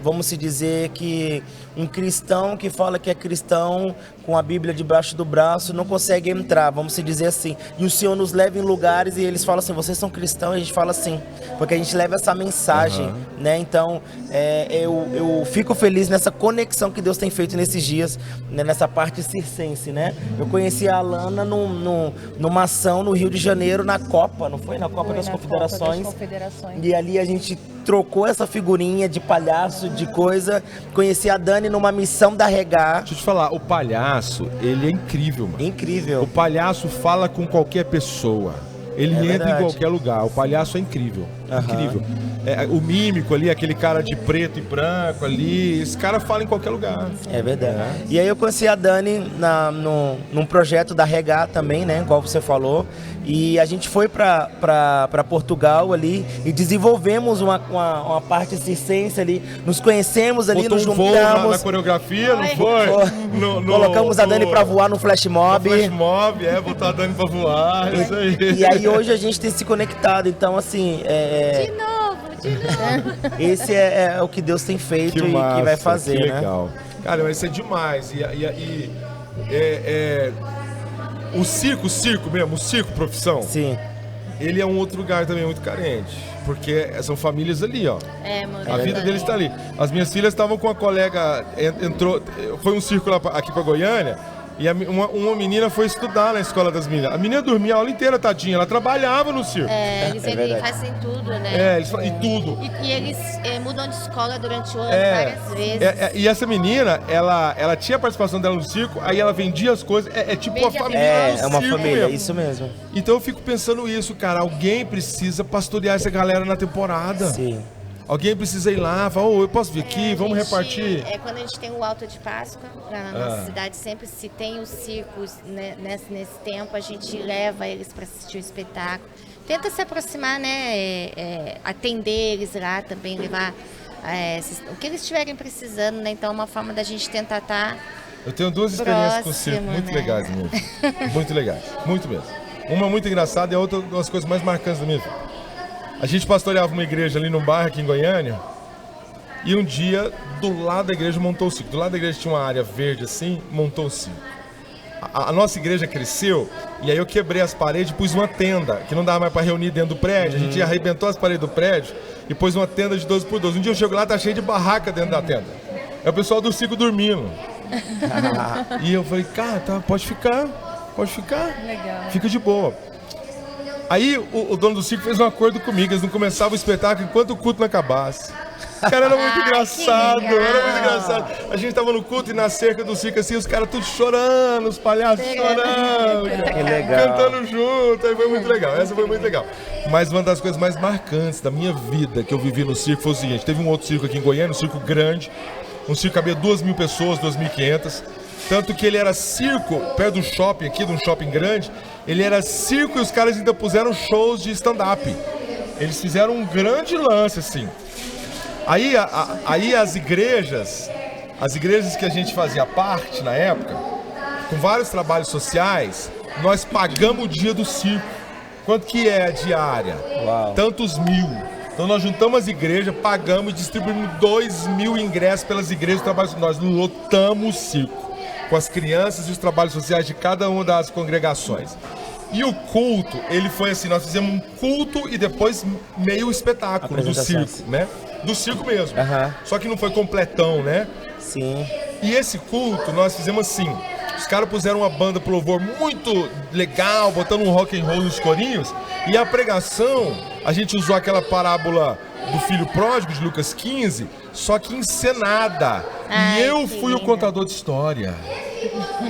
Speaker 3: vamos se dizer que um cristão que fala que é cristão com a Bíblia debaixo do braço não consegue entrar, vamos se dizer assim. E o Senhor nos leva em lugares e eles falam assim, vocês são cristãos? E a gente fala assim, porque a gente leva essa mensagem, né? Então eu fico feliz nessa conexão que Deus tem feito nesses dias, né? Nessa parte circense, né? Eu conheci a Alana numa ação no Rio de Janeiro, na Copa, não foi? Na Copa das Confederações. E ali a gente trocou essa figurinha de palhaço, de coisa. Conheci a Dani numa missão da Regar.
Speaker 1: Deixa eu te falar, o palhaço, ele é incrível, mano.
Speaker 3: Incrível.
Speaker 1: O palhaço fala com qualquer pessoa. Ele entra
Speaker 3: verdade.
Speaker 1: em qualquer lugar. O palhaço é incrível. Incrível. O mímico ali, aquele cara de preto e branco ali, esse cara fala em qualquer lugar.
Speaker 3: É verdade. E aí eu conheci a Dani num projeto da Regar também, né? Igual você falou. E a gente foi para Portugal ali e desenvolvemos uma parte circense ali. Nos conhecemos ali,
Speaker 1: Botou
Speaker 3: nos
Speaker 1: um voo
Speaker 3: juntamos.
Speaker 1: na coreografia, não foi?
Speaker 3: Colocamos a Dani para voar no Flash Mob.
Speaker 1: Flash Mob, botou a Dani pra voar, isso aí.
Speaker 3: E aí hoje a gente tem se conectado. Então, assim,
Speaker 2: De novo.
Speaker 3: esse é o que Deus tem feito
Speaker 1: Que
Speaker 3: e
Speaker 1: massa,
Speaker 3: que vai fazer,
Speaker 1: que
Speaker 3: né?
Speaker 1: legal. Cara, mas isso é demais. O circo mesmo, o circo profissão,
Speaker 3: Sim.
Speaker 1: ele é um outro lugar também muito carente. Porque são famílias ali, ó.
Speaker 2: Mano.
Speaker 1: A vida deles tá ali. As minhas filhas estavam com a colega, foi um circo lá aqui pra Goiânia, e uma menina foi estudar na escola das meninas. A menina dormia a aula inteira, tadinha, ela trabalhava no circo.
Speaker 2: Eles fazem tudo, né?
Speaker 1: E tudo.
Speaker 2: E eles mudam de escola durante o ano várias vezes.
Speaker 1: E essa menina, ela tinha a participação dela no circo, aí ela vendia as coisas, tipo
Speaker 2: Vende
Speaker 1: uma
Speaker 2: a
Speaker 1: família
Speaker 2: família.
Speaker 1: no
Speaker 3: É uma
Speaker 1: circo
Speaker 3: família,
Speaker 1: mesmo.
Speaker 3: isso mesmo.
Speaker 1: Então eu fico pensando isso, cara, alguém precisa pastorear essa galera na temporada.
Speaker 3: Sim.
Speaker 1: Alguém precisa ir lá, falar, eu posso vir aqui, vamos repartir.
Speaker 2: Quando a gente tem o Alto de Páscoa, na nossa cidade, sempre se tem os circos, né, nesse tempo, a gente leva eles para assistir o espetáculo. Tenta se aproximar, né? Atender eles lá também, levar o que eles estiverem precisando, né? Então é uma forma da gente tentar estar.
Speaker 1: Eu tenho 2 experiências com o circo
Speaker 2: próximo,
Speaker 1: muito
Speaker 2: né?
Speaker 1: legais mesmo. Muito legais, muito mesmo. Uma muito engraçada e a outra uma das coisas mais marcantes da minha vida. A gente pastoreava uma igreja ali num bairro aqui em Goiânia, e um dia, do lado da igreja montou o circo. Do lado da igreja tinha uma área verde assim, montou o circo. A nossa igreja cresceu, e aí eu quebrei as paredes e pus uma tenda, que não dava mais para reunir dentro do prédio. A gente arrebentou as paredes do prédio e pôs uma tenda de 12 por 12. Um dia eu chego lá, tá cheio de barraca dentro da tenda. É o pessoal do circo dormindo. E eu falei, cara, tá, pode ficar.
Speaker 4: Legal.
Speaker 1: Fica de boa. Aí o dono do circo fez um acordo comigo, eles não começavam o espetáculo enquanto o culto não acabasse. Cara, era muito engraçado,
Speaker 2: que legal.
Speaker 1: era muito engraçado. A gente tava no culto e na cerca do circo assim, os caras tudo chorando, os palhaços chorando,
Speaker 3: Que legal.
Speaker 1: cantando junto, aí foi muito legal, essa foi muito legal. Mas uma das coisas mais marcantes da minha vida que eu vivi no circo foi o seguinte: teve um outro circo aqui em Goiânia, um circo grande, um circo que cabia 2.000 pessoas, 2.500. Tanto que ele era circo, perto do shopping aqui, de um shopping grande, ele era circo e os caras ainda puseram shows de stand-up. Eles fizeram um grande lance, assim. Aí as igrejas que a gente fazia parte na época, com vários trabalhos sociais, nós pagamos o dia do circo. Quanto que é a diária?
Speaker 3: Uau.
Speaker 1: Tantos mil. Então nós juntamos as igrejas, pagamos e distribuímos 2.000 ingressos pelas igrejas. Nós lotamos o circo com as crianças e os trabalhos sociais de cada uma das congregações. E o culto, ele foi assim, nós fizemos um culto e depois meio espetáculo do circo, né? Do circo mesmo. Só que não foi completão, né?
Speaker 3: Sim.
Speaker 1: E esse culto nós fizemos assim. Os caras puseram uma banda pro louvor muito legal, botando um rock and roll nos corinhos. E a pregação, a gente usou aquela parábola do filho pródigo de Lucas 15, só que encenada. E eu fui o contador de história.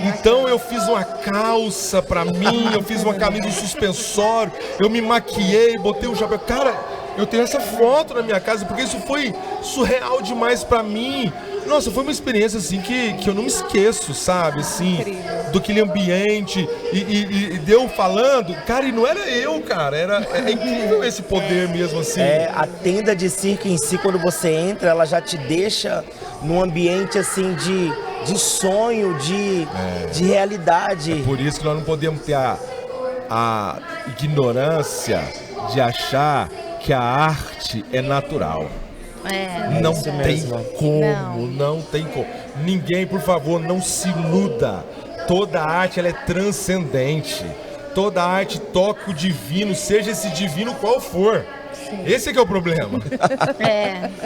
Speaker 1: Então eu fiz uma calça pra mim, eu fiz uma camisa de suspensório, eu me maquiei, botei um chapéu. Cara, eu tenho essa foto na minha casa, porque isso foi surreal demais pra mim. Nossa, foi uma experiência assim que eu não me esqueço, sabe? Assim, do aquele ambiente e deu falando, cara, e não era eu, cara, é incrível esse poder mesmo, assim.
Speaker 3: A tenda de circo em si, quando você entra, ela já te deixa num ambiente assim de sonho, de realidade.
Speaker 1: É por isso que nós não podemos ter a ignorância de achar que a arte é natural. Não tem como, não tem como. Ninguém, por favor, não se iluda. Toda arte, ela é transcendente. Toda arte toca o divino, seja esse divino qual for. Esse é que é o problema.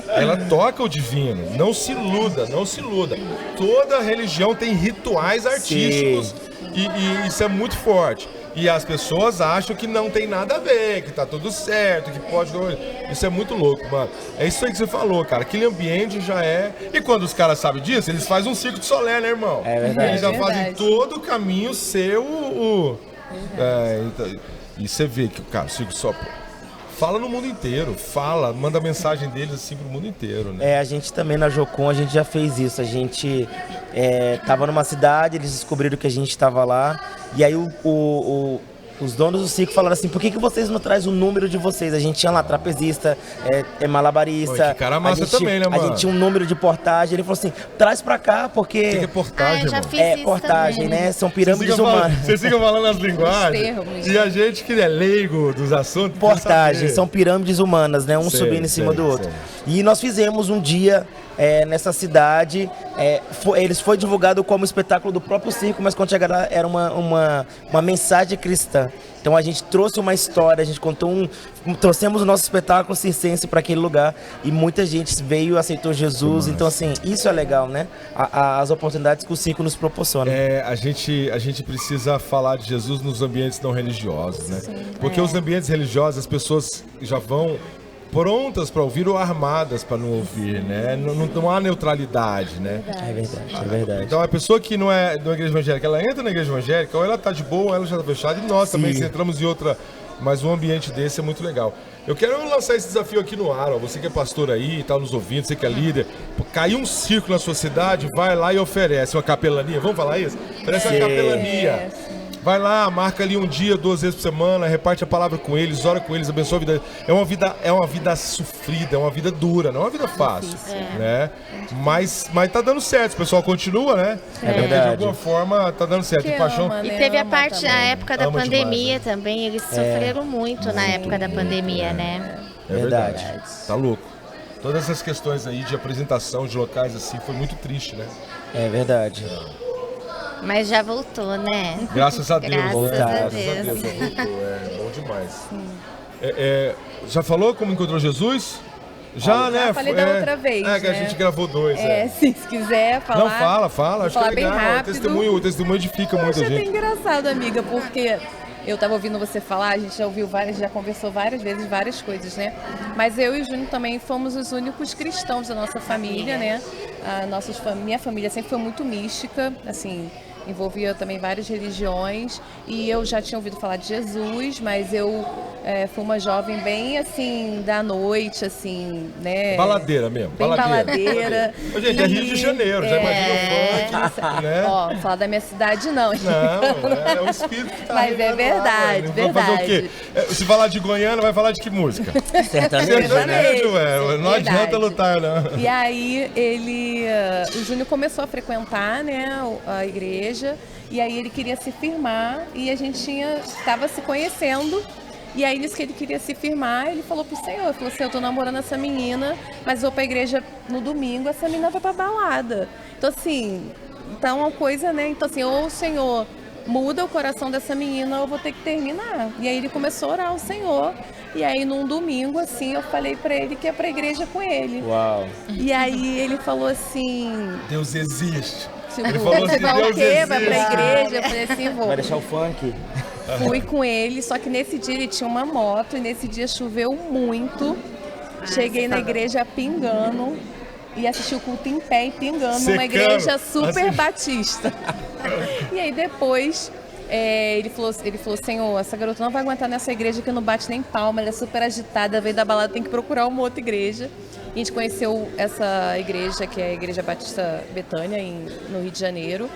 Speaker 1: Ela toca o divino. Não se iluda, não se iluda. Toda religião tem rituais artísticos. E isso é muito forte. E as pessoas acham que não tem nada a ver, que tá tudo certo, que pode... Isso é muito louco, mano. É isso aí que você falou, cara. Aquele ambiente já é... E quando os caras sabem disso, eles fazem um circo de Solé, né, irmão?
Speaker 3: É verdade.
Speaker 1: Eles já fazem todo o caminho ser então, e você vê que, cara, o circo só... Fala no mundo inteiro, manda a mensagem deles assim pro mundo inteiro, né?
Speaker 3: A gente também na Jocum, a gente já fez isso. A gente tava numa cidade, eles descobriram que a gente tava lá. E aí os donos do circo falaram assim: por que vocês não trazem o número de vocês? A gente tinha lá trapezista, malabarista.
Speaker 1: Pô, que cara massa também, né, mano?
Speaker 3: A gente tinha um número de portagem. Ele falou assim: traz pra cá, porque...
Speaker 1: O que é portagem,
Speaker 2: já
Speaker 1: mano?
Speaker 2: fiz isso
Speaker 3: portagem,
Speaker 2: também.
Speaker 3: né? São pirâmides humanas.
Speaker 1: Vocês ficam falando as linguagens. E a gente que é leigo dos assuntos...
Speaker 3: Portagem, são pirâmides humanas, né? Um subindo em cima do outro. E nós fizemos um dia... nessa cidade, eles foi divulgado como espetáculo do próprio circo, mas quando chegaram lá era uma mensagem cristã. Então a gente trouxe uma história, a gente trouxemos o nosso espetáculo circense para aquele lugar e muita gente veio, aceitou Jesus. Então assim, isso é legal, né? As oportunidades que o circo nos proporciona.
Speaker 1: A gente precisa falar de Jesus nos ambientes não religiosos, né?
Speaker 2: Sim,
Speaker 1: porque os ambientes religiosos, as pessoas já vão prontas para ouvir ou armadas para não ouvir, né? Não há neutralidade, né?
Speaker 3: É verdade.
Speaker 1: Então a pessoa que não é da igreja evangélica, ela entra na igreja evangélica, ou ela tá de boa, ou ela já tá fechada, e nós também, se entramos em outra, mas um ambiente desse é muito legal. Eu quero lançar esse desafio aqui no ar, ó. Você que é pastor aí, tá nos ouvindo, você que é líder, caiu um circo na sua cidade, vai lá e oferece uma capelania, vamos falar isso? Oferece uma capelania. Vai lá, marca ali um dia, 2 vezes por semana, reparte a palavra com eles, ora com eles, abençoa a vida. É uma vida sofrida, é uma vida dura, não é uma vida fácil, né? Mas tá dando certo, o pessoal continua, né?
Speaker 3: Verdade.
Speaker 1: De alguma forma tá dando certo.
Speaker 2: E teve a parte da época da pandemia
Speaker 1: demais, né?
Speaker 2: também, eles sofreram muito na época da pandemia, né?
Speaker 1: É verdade. Tá louco. Todas essas questões aí de apresentação de locais assim, foi muito triste, né?
Speaker 3: É verdade.
Speaker 2: Mas já voltou, né?
Speaker 1: Graças a Deus.
Speaker 2: Graças a Deus.
Speaker 1: Já voltou. É bom demais. Já falou como encontrou Jesus? Já, né?
Speaker 4: Já falei da outra vez,
Speaker 1: que a gente gravou 2.
Speaker 4: Se quiser falar...
Speaker 1: Não, fala. Acho que é
Speaker 4: falar bem
Speaker 1: legal.
Speaker 4: rápido.
Speaker 1: O testemunho edifica muita
Speaker 4: Eu acho
Speaker 1: gente.
Speaker 4: até engraçado, amiga, porque... Eu estava ouvindo você falar, a gente já conversou várias vezes, várias coisas, né? Mas eu e o Júnior também fomos os únicos cristãos da nossa família, né? Minha família sempre foi muito mística, assim, envolvia também várias religiões, e eu já tinha ouvido falar de Jesus, mas eu fui uma jovem bem assim, da noite, assim, né?
Speaker 1: Baladeira mesmo,
Speaker 4: Bem baladeira.
Speaker 1: Gente, é Rio de Janeiro, já imagina o funk, né?
Speaker 4: Ó, falar da minha cidade não.
Speaker 1: Não, é o espírito que tá
Speaker 4: Mas é
Speaker 1: reinando
Speaker 4: verdade,
Speaker 1: lá, vai fazer o quê? Se falar de Goiânia, vai falar de que música? Sertanejo, não adianta lutar, não.
Speaker 4: E aí o Júnior começou a frequentar, né, a igreja, e aí ele queria se firmar e a gente estava se conhecendo. E aí nisso que ele queria se firmar, ele falou pro Senhor, ele falou assim, eu tô namorando essa menina, mas vou pra igreja no domingo, essa menina vai pra balada. Então assim, tá uma coisa, né? Então assim, ou o Senhor muda o coração dessa menina, ou eu vou ter que terminar. E aí ele começou a orar ao Senhor. E aí num domingo, assim, eu falei pra ele que ia pra igreja com ele.
Speaker 3: Uau.
Speaker 4: E aí ele falou assim...
Speaker 1: Deus existe.
Speaker 4: Tipo,
Speaker 1: Ele falou
Speaker 4: você
Speaker 1: assim,
Speaker 4: vai o
Speaker 1: Deus
Speaker 4: quê?
Speaker 1: existe.
Speaker 4: Vai pra igreja? Eu falei assim, vou.
Speaker 3: Vai deixar o funk?
Speaker 4: Fui com ele, só que nesse dia ele tinha uma moto e nesse dia choveu muito. Cheguei na igreja pingando e assisti o culto em pé e pingando numa
Speaker 1: Secando.
Speaker 4: igreja super
Speaker 1: Assim.
Speaker 4: batista. E aí depois ele falou, Senhor, essa garota não vai aguentar nessa igreja que não bate nem palma, ela é super agitada, veio da balada, tem que procurar uma outra igreja. E a gente conheceu essa igreja, que é a Igreja Batista Betânia, no Rio de Janeiro.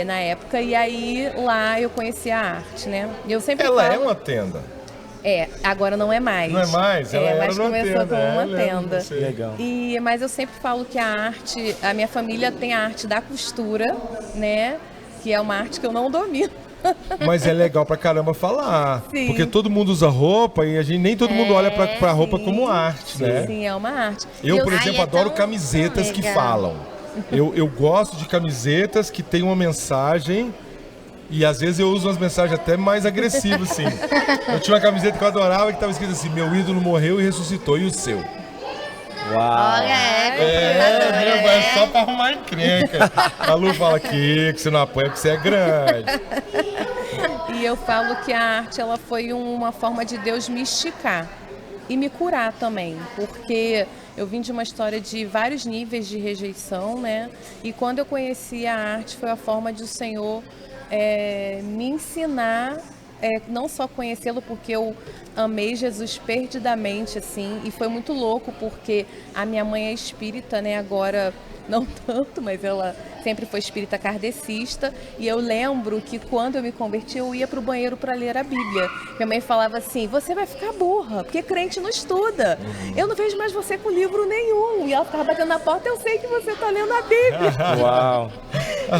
Speaker 4: Na época, e aí lá eu conheci a arte, né? Eu sempre
Speaker 1: Ela
Speaker 4: falo,
Speaker 1: é uma tenda.
Speaker 4: agora não é mais.
Speaker 1: Não é mais? Ela era
Speaker 4: mas
Speaker 1: uma
Speaker 4: começou
Speaker 1: tenda.
Speaker 4: como uma
Speaker 1: Eu lembro,
Speaker 4: tenda.
Speaker 1: sei.
Speaker 3: Legal.
Speaker 4: Mas eu sempre falo que a arte, a minha família tem a arte da costura, né? Que é uma arte que eu não domino.
Speaker 1: Mas é legal pra caramba falar.
Speaker 4: Sim.
Speaker 1: Porque todo mundo usa roupa e nem todo mundo olha pra roupa como arte, né?
Speaker 4: Sim, é uma arte.
Speaker 1: Eu, por
Speaker 2: Ai,
Speaker 1: exemplo,
Speaker 2: é
Speaker 1: adoro
Speaker 2: tão
Speaker 1: camisetas que
Speaker 2: legal.
Speaker 1: falam. Eu gosto de camisetas que tem uma mensagem e às vezes eu uso umas mensagens até mais agressivas, sim. Eu tinha uma camiseta que eu adorava que estava escrito assim, meu ídolo morreu e ressuscitou, e o seu?
Speaker 3: Uau.
Speaker 2: Olha,
Speaker 1: É só pra arrumar encrenca. A Lu fala que você não apoia porque você é grande.
Speaker 4: E eu falo que a arte ela foi uma forma de Deus me esticar e me curar também, porque eu vim de uma história de vários níveis de rejeição, né? E quando eu conheci a arte foi a forma de o Senhor me ensinar, não só conhecê-lo, porque eu amei Jesus perdidamente, assim, e foi muito louco porque a minha mãe é espírita, né? Agora não tanto, mas ela sempre foi espírita kardecista, e eu lembro que quando eu me converti eu ia para o banheiro para ler a Bíblia. Minha mãe falava assim, você vai ficar burra, porque crente não estuda. Eu não vejo mais você com livro nenhum. E ela ficava batendo na porta, eu sei que você está lendo a Bíblia.
Speaker 3: Uau.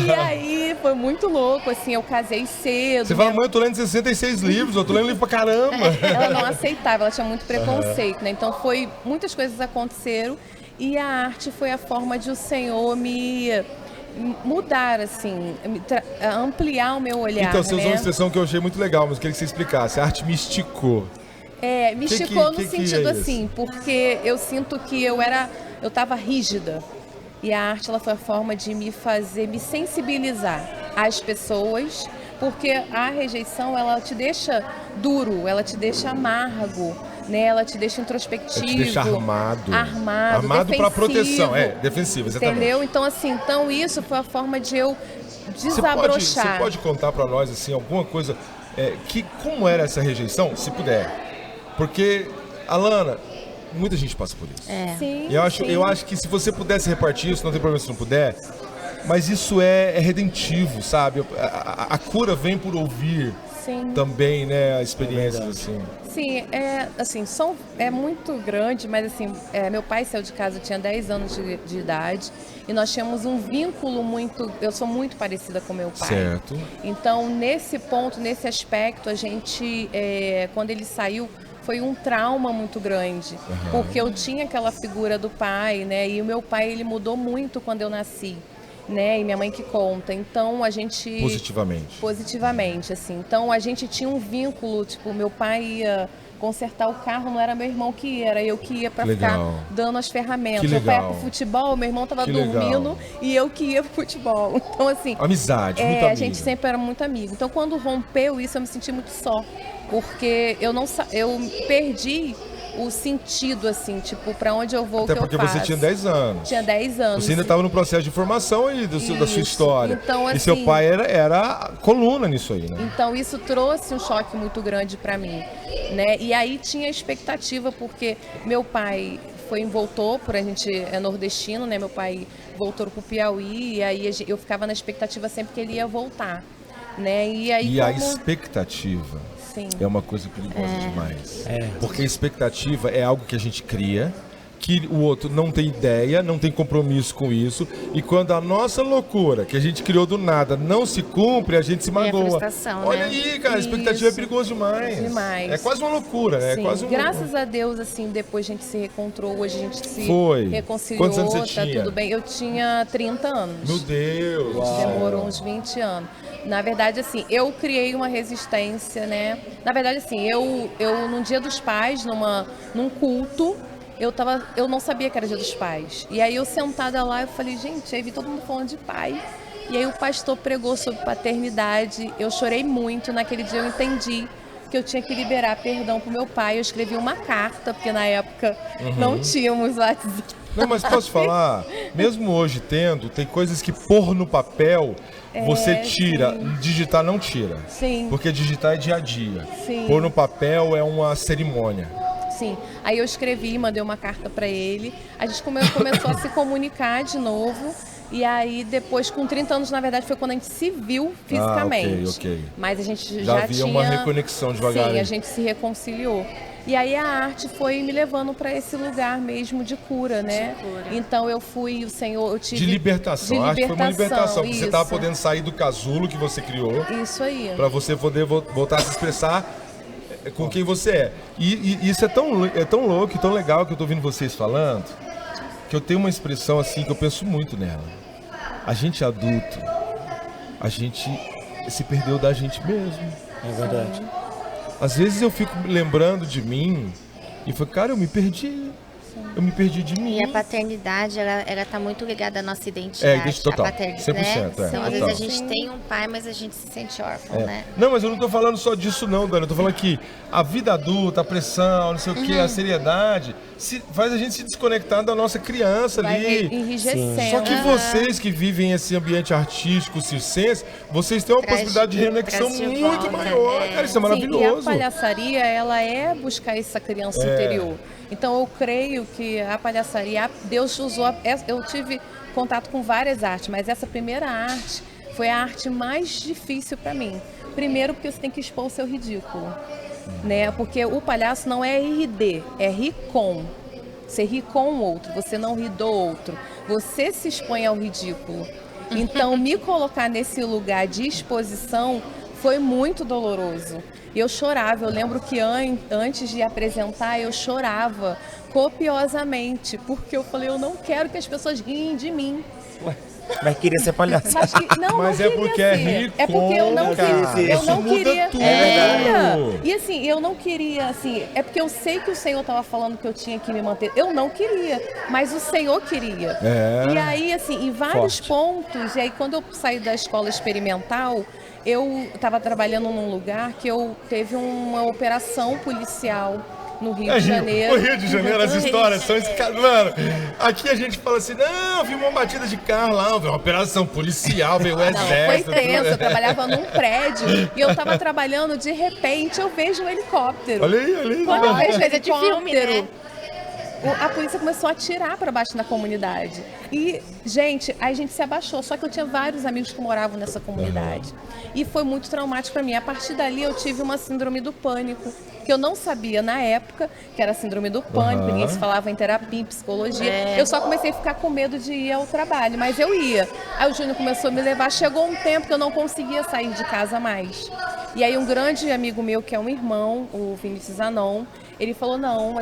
Speaker 4: E aí foi muito louco, assim, eu casei cedo.
Speaker 1: Você fala, mãe, eu tô lendo 66 livros, eu tô lendo livro pra caramba.
Speaker 4: Ela não aceitava, ela tinha muito preconceito, né? Então muitas coisas aconteceram e a arte foi a forma de o Senhor me mudar, assim, ampliar o meu olhar.
Speaker 1: Então, você
Speaker 4: né?
Speaker 1: usou uma expressão que eu achei muito legal, mas queria que você explicasse. A arte me esticou.
Speaker 4: Me esticou no
Speaker 1: que
Speaker 4: sentido
Speaker 1: é isso?
Speaker 4: assim, porque eu sinto que eu estava rígida. E a arte ela foi a forma de me sensibilizar às pessoas, porque a rejeição ela te deixa duro, ela te deixa amargo, né? Ela te deixa introspectivo.
Speaker 1: Ela te deixa armado.
Speaker 4: Armado
Speaker 1: para proteção, defensivo, exatamente.
Speaker 4: Entendeu? Então assim, isso foi a forma de eu desabrochar.
Speaker 1: Você pode contar para nós assim alguma coisa como era essa rejeição, se puder? Porque, Alana, muita gente passa por isso.
Speaker 4: Sim,
Speaker 1: Eu acho que se você pudesse repartir isso, não tem problema se não puder, mas isso é redentivo, sabe? A cura vem por ouvir também, né? A experiência, assim.
Speaker 4: Sim, é muito grande, mas assim, meu pai saiu de casa, eu tinha 10 anos de idade, e nós tínhamos um vínculo eu sou muito parecida com meu pai.
Speaker 1: Certo.
Speaker 4: Então, nesse ponto, nesse aspecto, a gente, quando ele saiu, foi um trauma muito grande, porque eu tinha aquela figura do pai, né? E o meu pai, ele mudou muito quando eu nasci, né? E minha mãe que conta. Então, a gente... Positivamente, assim. Então, a gente tinha um vínculo, tipo, meu pai ia consertar o carro, não era meu irmão que ia, era eu que ia pra ficar dando as ferramentas. Meu pai ia pro futebol, meu irmão tava dormindo e eu que ia pro futebol. Então, assim...
Speaker 1: Amizade, muito amigo.
Speaker 4: A gente sempre era muito amigo. Então, quando rompeu isso, eu me senti muito só. Porque eu perdi o sentido, assim, tipo, pra onde eu vou,
Speaker 1: Até
Speaker 4: o que eu
Speaker 1: porque
Speaker 4: faço.
Speaker 1: você tinha 10 anos.
Speaker 4: Tinha 10 anos.
Speaker 1: Você ainda estava no processo de formação aí da sua
Speaker 4: Isso.
Speaker 1: história.
Speaker 4: Então,
Speaker 1: e seu
Speaker 4: assim,
Speaker 1: pai era coluna nisso aí, né?
Speaker 4: Então isso trouxe um choque muito grande para mim, né? E aí tinha expectativa, porque meu pai voltou, a gente é nordestino, né? Meu pai voltou pro Piauí, e aí eu ficava na expectativa sempre que ele ia voltar, né? E aí
Speaker 1: a expectativa
Speaker 4: Sim.
Speaker 1: é uma coisa perigosa demais. Porque a expectativa é algo que a gente cria, que o outro não tem ideia, não tem compromisso com isso, e quando a nossa loucura, que a gente criou do nada, não se cumpre, a gente se magoa.
Speaker 2: frustração,
Speaker 1: Olha
Speaker 2: né?
Speaker 1: aí, cara, a expectativa é perigosa demais.
Speaker 4: Demais.
Speaker 1: É quase uma loucura, né?
Speaker 4: Sim.
Speaker 1: É quase
Speaker 4: Graças a Deus, assim, depois a gente se reencontrou, hoje a gente se reconciliou,
Speaker 1: Quantos anos você
Speaker 4: tá
Speaker 1: tinha?
Speaker 4: tudo bem. Eu tinha 30 anos.
Speaker 1: Meu Deus!
Speaker 4: Demorou uns 20 anos. Na verdade, assim, eu criei uma resistência, né? Na verdade, assim, eu num Dia dos Pais, num culto, eu não sabia que era Dia dos Pais. E aí eu sentada lá, eu falei, gente, aí vi todo mundo falando de pai. E aí o pastor pregou sobre paternidade. Eu chorei muito. Naquele dia eu entendi que eu tinha que liberar perdão pro meu pai. Eu escrevi uma carta, porque na época não tínhamos WhatsApp.
Speaker 1: Não, mas posso falar, mesmo hoje tem coisas que pôr no papel você tira, digitar não tira.
Speaker 4: Sim.
Speaker 1: Porque digitar é dia a dia.
Speaker 4: Sim.
Speaker 1: Pôr no papel é uma cerimônia.
Speaker 4: Sim. Aí eu escrevi, mandei uma carta para ele. A gente começou a se comunicar de novo. E aí depois, com 30 anos, na verdade, foi quando a gente se viu fisicamente.
Speaker 1: Ok.
Speaker 4: Mas a gente
Speaker 1: Já
Speaker 4: já
Speaker 1: havia
Speaker 4: tinha
Speaker 1: uma reconexão devagarinho.
Speaker 4: Sim, a gente se reconciliou. E aí a arte foi me levando para esse lugar mesmo de cura, né? Então eu fui, o Senhor, eu tive...
Speaker 1: De libertação. A arte foi uma libertação. Porque você estava
Speaker 4: isso.
Speaker 1: podendo sair do casulo que você criou.
Speaker 4: Isso aí.
Speaker 1: Para você poder voltar a se expressar com quem você é. E isso é tão louco e tão legal que eu tô ouvindo vocês falando, que eu tenho uma expressão assim que eu penso muito nela. A gente adulto, a gente se perdeu da gente mesmo.
Speaker 3: É verdade.
Speaker 1: Às vezes eu fico lembrando de mim e falo, cara, eu me perdi. Eu me perdi de mim.
Speaker 2: E a paternidade, ela tá muito ligada à nossa identidade.
Speaker 1: Total,
Speaker 2: a paternidade,
Speaker 1: 100%,
Speaker 2: né? Então, às vezes a
Speaker 1: total.
Speaker 2: gente tem um pai, mas a gente se sente órfão, né?
Speaker 1: Não, mas eu não tô falando só disso não, Dani. Eu tô falando que a vida adulta, a pressão, não sei o que, a seriedade, faz a gente se desconectar da nossa criança
Speaker 4: Vai
Speaker 1: ali.
Speaker 4: enrijecendo.
Speaker 1: Só que vocês que vivem esse ambiente artístico, circense, vocês têm uma possibilidade de conexão
Speaker 2: traz de
Speaker 1: muito
Speaker 2: volta,
Speaker 1: maior, cara. Isso é
Speaker 4: Sim,
Speaker 1: maravilhoso.
Speaker 4: e a palhaçaria, ela é buscar essa criança interior. Então eu creio que a palhaçaria, Deus usou, eu tive contato com várias artes, mas essa primeira arte foi a arte mais difícil para mim. Primeiro porque você tem que expor o seu ridículo, né? Porque o palhaço não é RD, é rir com. Você ri com o outro, você não ri do outro. Você se expõe ao ridículo. Então me colocar nesse lugar de exposição foi muito doloroso. Eu chorava, eu lembro que antes de apresentar eu chorava copiosamente, porque eu falei, eu não quero que as pessoas riem de mim.
Speaker 3: Mas queria ser palhaço.
Speaker 4: Mas, não
Speaker 1: é
Speaker 4: queria
Speaker 1: porque é
Speaker 4: ser.
Speaker 1: rir
Speaker 4: É porque eu não
Speaker 1: cara.
Speaker 4: queria. Eu
Speaker 1: Isso
Speaker 4: não
Speaker 1: muda
Speaker 4: queria.
Speaker 1: tudo.
Speaker 4: E assim, eu não queria, assim, é porque eu sei que o Senhor estava falando que eu tinha que me manter. Eu não queria, mas o Senhor queria. E aí, assim, em vários pontos, e aí quando eu saí da escola experimental, eu estava trabalhando num lugar que eu teve uma operação policial no Rio de Janeiro.
Speaker 1: O Rio de Janeiro, as histórias são mano, aqui a gente fala assim, não, vi uma batida de carro lá, vi uma operação policial, veio o exército.
Speaker 4: Foi tenso, eu trabalhava num prédio e eu tava trabalhando, de repente eu vejo um helicóptero.
Speaker 1: Olha aí.
Speaker 4: Quando eu vejo
Speaker 2: coisa de filme, né?
Speaker 4: A polícia começou a atirar para baixo na comunidade. E, gente, aí a gente se abaixou. Só que eu tinha vários amigos que moravam nessa comunidade. E foi muito traumático para mim. A partir dali eu tive uma síndrome do pânico, que eu não sabia na época que era síndrome do pânico. Ninguém se falava em terapia, em psicologia. Eu só comecei a ficar com medo de ir ao trabalho, mas eu ia. Aí o Júnior começou a me levar. Chegou um tempo que eu não conseguia sair de casa mais. E aí um grande amigo meu, que é um irmão, o Vinícius Zanon, ele falou, não,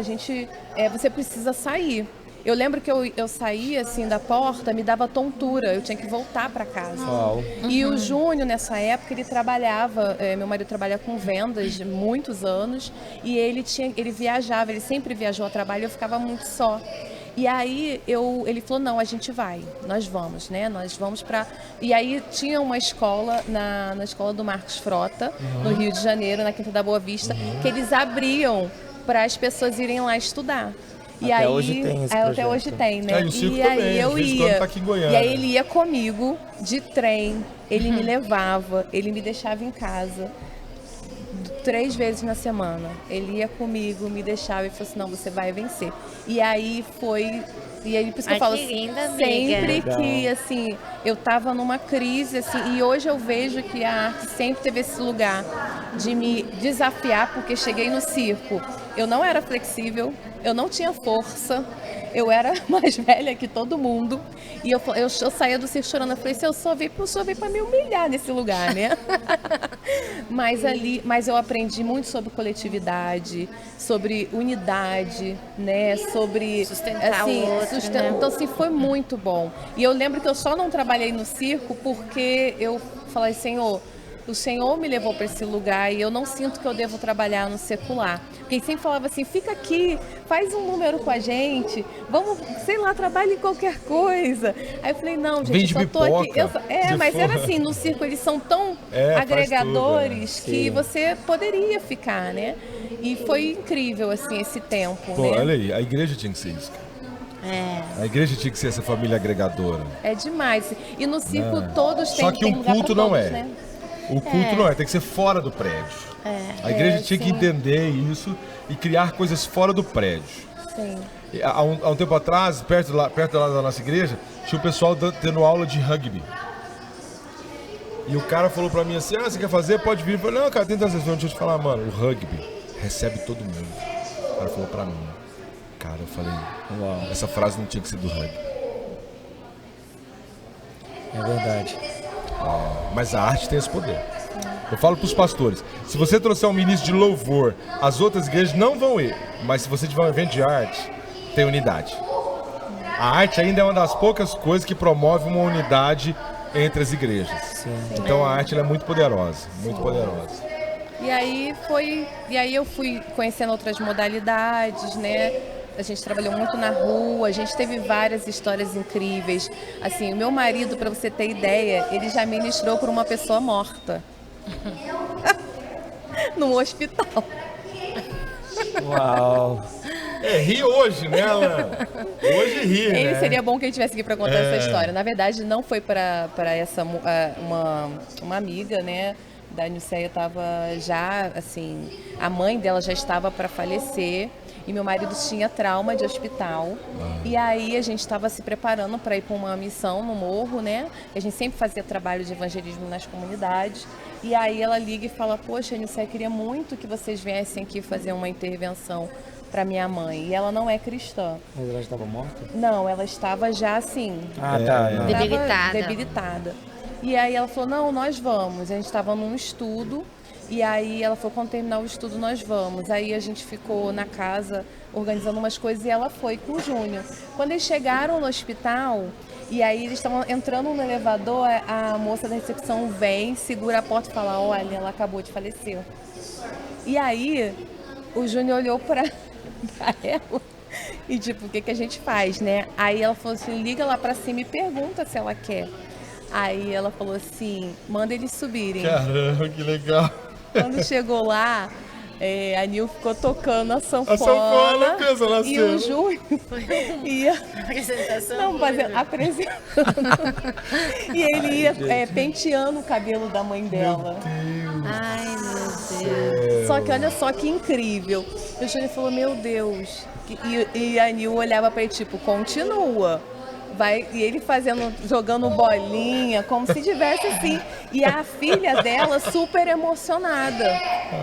Speaker 4: você precisa sair. Eu lembro que eu saía assim da porta, me dava tontura, eu tinha que voltar para casa. E o Júnior, nessa época, ele trabalhava, meu marido trabalha com vendas de muitos anos, e ele viajava, ele sempre viajou a trabalho, eu ficava muito só. E aí ele falou, não, a gente vai, nós vamos, né? Nós vamos para... E aí tinha uma escola, na escola do Marcos Frota, no Rio de Janeiro, na Quinta da Boa Vista, que eles abriam para as pessoas irem lá estudar. E
Speaker 3: Até
Speaker 4: aí,
Speaker 3: hoje tem esse
Speaker 4: até
Speaker 3: projeto.
Speaker 4: hoje tem, né?
Speaker 1: É, e o circo
Speaker 4: e
Speaker 1: também,
Speaker 4: aí
Speaker 1: de
Speaker 4: eu
Speaker 1: vez em quando
Speaker 4: ia.
Speaker 1: tá aqui em Goiânia.
Speaker 4: E aí ele ia comigo de trem, ele me levava, ele me deixava em casa 3 vezes na semana. Ele ia comigo, me deixava e falou assim, não, você vai vencer. E aí foi... E aí, por isso que eu falo,
Speaker 2: que linda, amiga.
Speaker 4: sempre
Speaker 3: Legal.
Speaker 4: que, assim, eu tava numa crise, assim, e hoje eu vejo que a arte sempre teve esse lugar de me desafiar, porque cheguei no circo, eu não era flexível, eu não tinha força, eu era mais velha que todo mundo, e eu saía do circo chorando, eu falei, se eu só vim pra me humilhar nesse lugar, né? Mas eu aprendi muito sobre coletividade, sobre unidade, né? Sobre
Speaker 2: Sustentar o outro, né?
Speaker 4: Então, assim, foi muito bom. E eu lembro que eu só não trabalhei no circo porque eu falei, Senhor, o Senhor me levou para esse lugar e eu não sinto que eu devo trabalhar no secular. Quem sempre falava assim, fica aqui, faz um número com a gente, vamos, sei lá, trabalhe em qualquer coisa. Aí eu falei, não, gente,
Speaker 1: Vende
Speaker 4: eu só tô aqui.
Speaker 1: pipoca,
Speaker 4: Mas
Speaker 1: de
Speaker 4: era
Speaker 1: fora.
Speaker 4: assim, no circo eles são tão
Speaker 1: Faz
Speaker 4: agregadores
Speaker 1: tudo,
Speaker 4: que
Speaker 3: Sim.
Speaker 4: você poderia ficar, né? E foi incrível, assim, esse tempo,
Speaker 1: Pô,
Speaker 4: né?
Speaker 1: olha aí, a igreja tinha que ser isso, cara.
Speaker 2: É.
Speaker 1: A igreja tinha que ser essa família agregadora.
Speaker 4: É demais. E no circo todos têm
Speaker 1: Só que
Speaker 4: tem
Speaker 1: o
Speaker 4: lugar pra
Speaker 1: culto não
Speaker 4: todos,
Speaker 1: é.
Speaker 4: né?
Speaker 1: O culto não é, tem que ser fora do prédio. A igreja tinha que
Speaker 4: sim.
Speaker 1: entender isso e criar coisas fora do prédio.
Speaker 4: Sim.
Speaker 1: E há um tempo atrás, perto lá da nossa igreja, tinha o pessoal tendo aula de rugby. E o cara falou pra mim assim, você quer fazer? Pode vir. Eu falei, não, cara, tem tantas sessões, deixa eu te falar, mano, o rugby recebe todo mundo. O cara falou pra mim. Cara, eu falei,
Speaker 3: Uau,
Speaker 1: essa frase não tinha que ser do rugby.
Speaker 3: é verdade.
Speaker 1: Mas a arte tem esse poder. Eu falo pros pastores, se você trouxer um ministro de louvor, as outras igrejas não vão ir. Mas se você tiver um evento de arte, tem unidade. A arte ainda é uma das poucas coisas que promove uma unidade entre as igrejas.
Speaker 3: Sim.
Speaker 1: Então a arte ela é muito poderosa, muito poderosa.
Speaker 4: E aí eu fui conhecendo outras modalidades, né? A gente trabalhou muito na rua, a gente teve várias histórias incríveis. Assim, o meu marido, para você ter ideia, ele já ministrou por uma pessoa morta. Num hospital.
Speaker 3: Uau.
Speaker 1: Ri hoje, né, Alan? Hoje ri, né?
Speaker 4: Ele seria bom que ele tivesse aqui para contar essa história. Na verdade, não foi para essa uma amiga, né? Da Nilceia estava já, assim, a mãe dela já estava para falecer e meu marido tinha trauma de hospital. E aí a gente estava se preparando para ir para uma missão no morro, né? A gente sempre fazia trabalho de evangelismo nas comunidades. E aí ela liga e fala, poxa, Nilceia, queria muito que vocês viessem aqui fazer uma intervenção para minha mãe. E ela não é cristã.
Speaker 3: Mas ela estava morta?
Speaker 4: Não, ela estava já assim,
Speaker 3: Ah, tá.
Speaker 1: É.
Speaker 3: Não.
Speaker 2: Debilitada.
Speaker 4: debilitada. E aí ela falou, não, nós vamos. A gente estava num estudo, e aí ela falou, quando terminar o estudo, nós vamos. Aí a gente ficou na casa organizando umas coisas e ela foi com o Júnior. Quando eles chegaram no hospital, e aí eles estavam entrando no elevador, a moça da recepção vem, segura a porta e fala, olha, ela acabou de falecer. E aí o Júnior olhou pra ela e tipo, o que que a gente faz, né? Aí ela falou assim, liga lá pra cima e pergunta se ela quer. Aí ela falou assim, manda eles subirem.
Speaker 1: Caramba, que legal.
Speaker 4: Quando chegou lá, a Nil ficou tocando a sanfona.
Speaker 1: sanfona, pensa na
Speaker 4: e
Speaker 1: cena.
Speaker 4: o Júnior ia
Speaker 2: Apresentação.
Speaker 4: apresentando. E ele ia penteando o cabelo da mãe dela.
Speaker 2: Ai, meu Deus.
Speaker 4: Só que olha só que incrível. O Júnior falou, meu Deus. E a Nil olhava pra ele, tipo, continua. E ele jogando bolinha, como se tivesse assim. E a filha dela super emocionada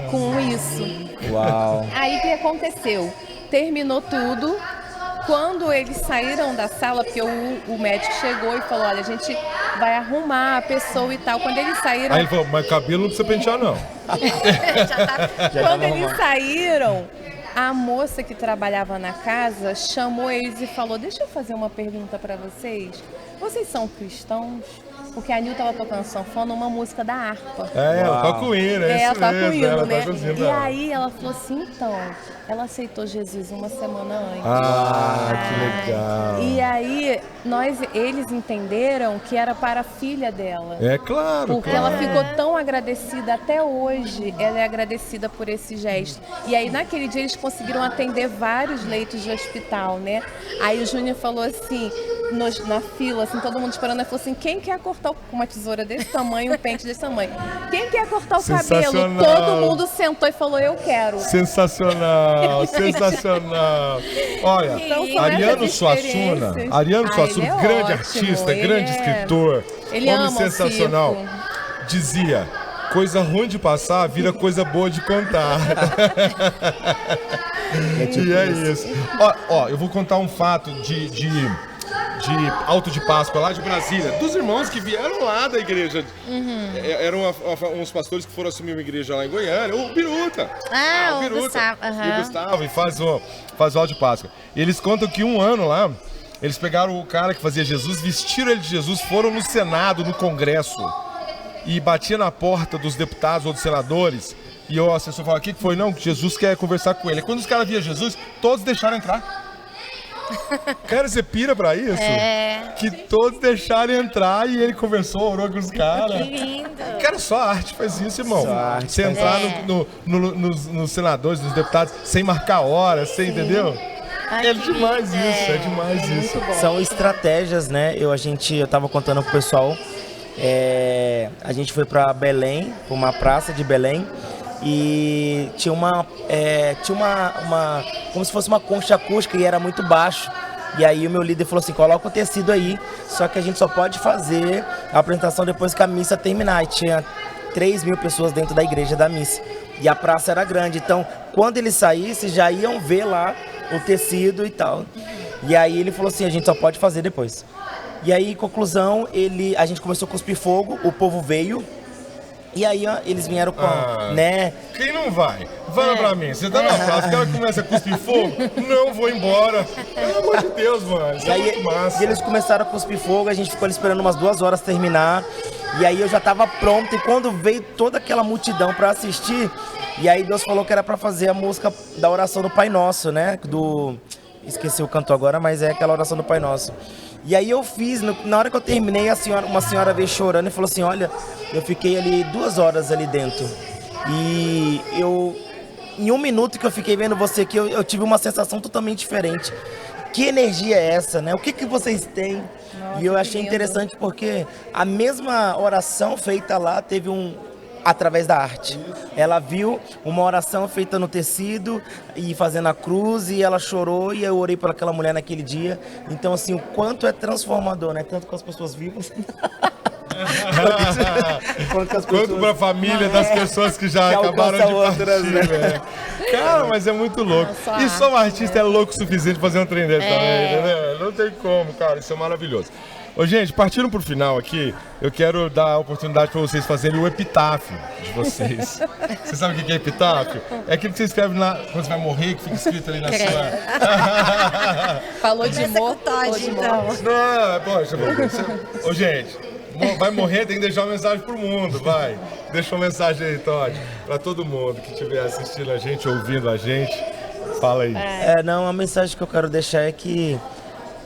Speaker 4: com isso.
Speaker 3: Uau.
Speaker 4: Aí o que aconteceu? Terminou tudo. Quando eles saíram da sala, porque o médico chegou e falou, olha, a gente vai arrumar a pessoa e tal. Quando eles saíram...
Speaker 1: Aí ele falou, mas cabelo não precisa pentear, não.
Speaker 4: Quando eles saíram, a moça que trabalhava na casa chamou eles e falou, deixa eu fazer uma pergunta para vocês. Vocês são cristãos? porque a Nil estava tocando sanfona, uma música da harpa.
Speaker 1: Ela toca o hino, é isso
Speaker 4: toca o
Speaker 1: mesmo,
Speaker 4: hino,
Speaker 1: ela
Speaker 4: né?
Speaker 1: toca os hinos
Speaker 4: E
Speaker 1: dela.
Speaker 4: aí ela falou assim, então, ela aceitou Jesus uma semana antes.
Speaker 1: Que legal.
Speaker 4: E aí, eles entenderam que era para a filha dela.
Speaker 1: É claro,
Speaker 4: Porque
Speaker 1: claro.
Speaker 4: ela ficou tão agradecida, até hoje ela é agradecida por esse gesto. E aí naquele dia eles conseguiram atender vários leitos de hospital, né? Aí o Júnior falou assim, na fila, assim, todo mundo esperando, ele falou assim, quem quer cortar com uma tesoura desse tamanho, um pente desse tamanho? Quem quer cortar o cabelo?
Speaker 1: Sensacional.
Speaker 4: Todo mundo sentou e falou, eu quero.
Speaker 1: Sensacional, sensacional. Olha,
Speaker 4: Então, são
Speaker 1: Ariano
Speaker 4: essas
Speaker 1: Suassuna,
Speaker 4: experiências. Ele é
Speaker 1: grande
Speaker 4: ótimo,
Speaker 1: artista,
Speaker 4: ele
Speaker 1: grande
Speaker 4: é-
Speaker 1: escritor,
Speaker 4: Ele
Speaker 1: homem
Speaker 4: ama o
Speaker 1: sensacional,
Speaker 4: circo.
Speaker 1: dizia, coisa ruim de passar vira coisa boa de contar. E é isso. Ó, eu vou contar um fato de Alto de Páscoa, lá de Brasília, dos irmãos que vieram lá da igreja. Eram uns pastores que foram assumir uma igreja lá em Goiânia, o Biruta.
Speaker 2: Ah, o
Speaker 1: Biruta.
Speaker 2: Gustavo,
Speaker 1: E o
Speaker 2: aham.
Speaker 1: Gustavo, e faz o Alto de Páscoa. E eles contam que um ano lá, eles pegaram o cara que fazia Jesus, vestiram ele de Jesus, foram no Senado, no Congresso, e batia na porta dos deputados ou dos senadores, e o assessor falava, o que foi? Não, Jesus quer conversar com ele. E quando os caras viam Jesus, todos deixaram entrar. Cara, você pira pra isso? Que todos deixaram entrar e ele conversou, orou com os caras.
Speaker 2: Que lindo.
Speaker 1: Cara, só a arte faz isso, irmão.
Speaker 3: Só a arte
Speaker 1: Você
Speaker 3: faz
Speaker 1: entrar
Speaker 2: isso.
Speaker 1: nos senadores, nos deputados, sem marcar hora, você entendeu?
Speaker 2: Ai,
Speaker 1: É
Speaker 2: que
Speaker 1: demais
Speaker 2: lindo.
Speaker 1: isso, é demais isso.
Speaker 3: São estratégias, né? Eu tava contando pro pessoal, a gente foi pra Belém, pra uma praça de Belém, e tinha uma como se fosse uma concha acústica e era muito baixo. E aí o meu líder falou assim, coloca o tecido aí, só que a gente só pode fazer a apresentação depois que a missa terminar. E tinha 3.000 pessoas dentro da igreja da missa. E a praça era grande, então quando ele saísse já iam ver lá o tecido e tal. E aí ele falou assim, a gente só pode fazer depois. E aí, em conclusão, a gente começou a cuspir fogo, o povo veio. E aí ó, eles vieram com, né?
Speaker 1: Quem não vai? Fala pra mim, você tá na praça, o cara começa a cuspir fogo, não vou embora. Pelo amor de Deus, mano, isso
Speaker 3: E
Speaker 1: é
Speaker 3: aí
Speaker 1: muito massa.
Speaker 3: e eles começaram a cuspir fogo, a gente ficou ali esperando umas 2 horas terminar. E aí eu já tava pronto, e quando veio toda aquela multidão pra assistir, e aí Deus falou que era pra fazer a música da oração do Pai Nosso, né? Esqueci o canto agora, mas é aquela oração do Pai Nosso. E aí eu fiz, na hora que eu terminei, uma senhora veio chorando e falou assim, olha, eu fiquei ali 2 horas ali dentro. E em 1 minuto que eu fiquei vendo você aqui, eu tive uma sensação totalmente diferente. Que energia é essa, né? O que vocês têm?
Speaker 4: Nossa,
Speaker 3: E eu
Speaker 4: que
Speaker 3: achei
Speaker 4: lindo.
Speaker 3: interessante porque a mesma oração feita lá teve através da arte. Ela viu uma oração feita no tecido e fazendo a cruz, e ela chorou, e eu orei por aquela mulher naquele dia. Então, assim, o quanto é transformador, né? Tanto com as pessoas vivas.
Speaker 1: Quanto pra família das pessoas que já
Speaker 3: Que
Speaker 1: acabaram de
Speaker 3: alcança
Speaker 1: partir,
Speaker 3: outras, né?
Speaker 1: velho. Cara, mas é muito louco.
Speaker 4: Só
Speaker 1: E só um artista é louco o suficiente pra fazer um trem desse também, entendeu? Não tem como, cara, isso é maravilhoso. Ô, gente, partindo pro final aqui, eu quero dar a oportunidade pra vocês fazerem o epitáfio de vocês. Você sabe o que é epitáfio? É aquilo que você escreve lá quando você vai morrer, que fica escrito ali na sua...
Speaker 4: Falou de
Speaker 2: Começa com
Speaker 4: morto,
Speaker 2: Todd,
Speaker 4: falou de
Speaker 2: então.
Speaker 4: morto.
Speaker 1: Não, poxa, ô, gente, vai morrer, tem que deixar uma mensagem pro mundo, vai. Deixa uma mensagem aí, Todd, pra todo mundo que estiver assistindo a gente, ouvindo a gente. Fala aí.
Speaker 3: Não, a mensagem que eu quero deixar é que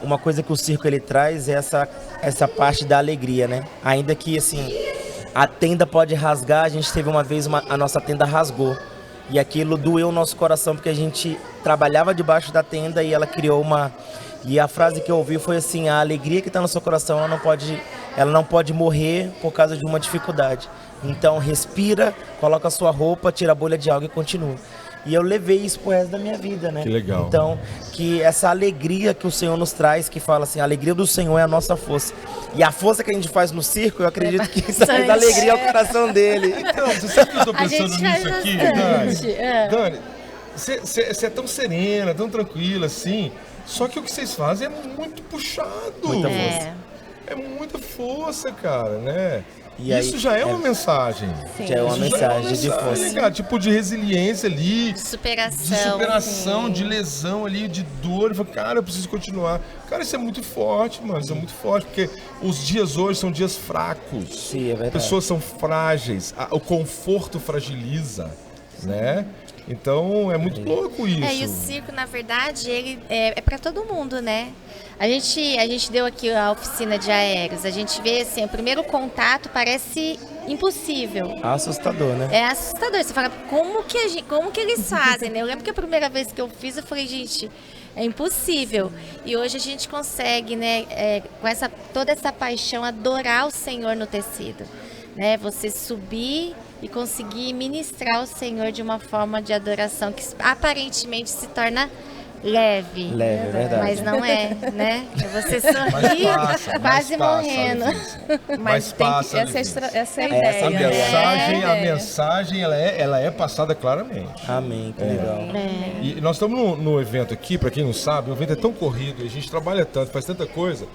Speaker 3: uma coisa que o circo ele traz é essa parte da alegria, né? Ainda que, assim, a tenda pode rasgar, a gente teve uma vez, a nossa tenda rasgou. E aquilo doeu o nosso coração, porque a gente trabalhava debaixo da tenda e ela criou E a frase que eu ouvi foi assim, a alegria que está no seu coração, ela não pode morrer por causa de uma dificuldade. Então, respira, coloca a sua roupa, tira a bolha de água e continua. E eu levei isso pro resto da minha vida, né?
Speaker 1: Que legal.
Speaker 3: Então, que essa alegria que o Senhor nos traz, que fala assim, a alegria do Senhor é a nossa força. E a força que a gente faz no circo, eu acredito que traz alegria ao coração dele.
Speaker 1: Então, você sabe que eu tô
Speaker 2: A
Speaker 1: pensando
Speaker 2: gente
Speaker 1: nisso
Speaker 2: faz
Speaker 1: aqui,
Speaker 2: bastante,
Speaker 1: Dani? Dani, você é tão serena, tão tranquila assim, só que o que vocês fazem é muito puxado.
Speaker 3: Muita força.
Speaker 1: É muita força, cara, né?
Speaker 3: E aí,
Speaker 1: isso já é uma mensagem.
Speaker 3: Já é uma mensagem de força.
Speaker 1: Cara, tipo de resiliência ali.
Speaker 2: De superação.
Speaker 1: De superação, de lesão ali, de dor. Eu falo, cara, eu preciso continuar. Cara, isso é muito forte, mano. Isso é muito forte, porque os dias hoje são dias fracos.
Speaker 3: Sim, é verdade.
Speaker 1: Pessoas são frágeis. O conforto fragiliza, né? Então é muito louco isso.
Speaker 2: E o circo, na verdade, ele é para todo mundo, né? A gente deu aqui a oficina de aéreos. A gente vê assim, o primeiro contato parece impossível.
Speaker 3: Assustador, né?
Speaker 2: É assustador. Você fala, como que eles fazem, né? Eu lembro que a primeira vez que eu fiz, eu falei, gente, é impossível. E hoje a gente consegue, né, com toda essa paixão, adorar o Senhor no tecido. Né? Você subir e conseguir ministrar o Senhor de uma forma de adoração que aparentemente se torna leve.
Speaker 3: Leve, é verdade.
Speaker 2: Mas não é, né? Você sorrir quase morrendo.
Speaker 1: Mas passa.
Speaker 4: Essa é a ideia.
Speaker 1: A mensagem ela é passada claramente.
Speaker 3: Amém, que legal.
Speaker 1: E nós estamos no evento aqui, para quem não sabe, o evento é tão corrido, a gente trabalha tanto, faz tanta coisa,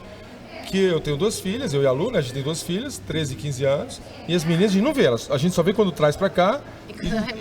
Speaker 1: que eu tenho 2 filhas, eu e a Lu, né? A gente tem 2 filhas, 13 e 15 anos, e as meninas a gente não vê elas, a gente só vê quando traz pra cá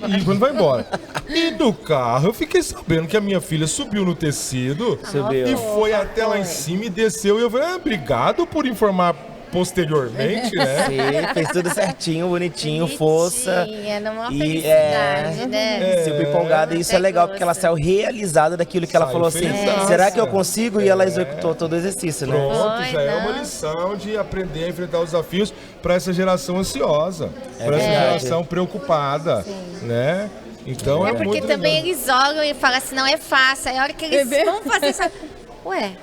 Speaker 1: e quando vai embora. E do carro eu fiquei sabendo que a minha filha subiu no tecido e foi até lá em cima e desceu, e eu falei, obrigado por informar posteriormente, né?
Speaker 3: Sim, fez tudo certinho, bonitinho, força.
Speaker 2: Numa
Speaker 3: E
Speaker 2: felicidade, né?
Speaker 3: Super empolgada. E isso é legal, porque ela saiu realizada daquilo que ela falou assim, será que eu consigo? E ela executou todo o exercício, né?
Speaker 1: Pronto, já é uma lição de aprender a enfrentar os desafios para essa geração ansiosa, para essa geração preocupada, né? Então é
Speaker 2: porque
Speaker 1: muito
Speaker 2: também
Speaker 1: legal.
Speaker 2: eles olham e falam assim, não é fácil. Aí a hora que eles vão fazer isso... Ué.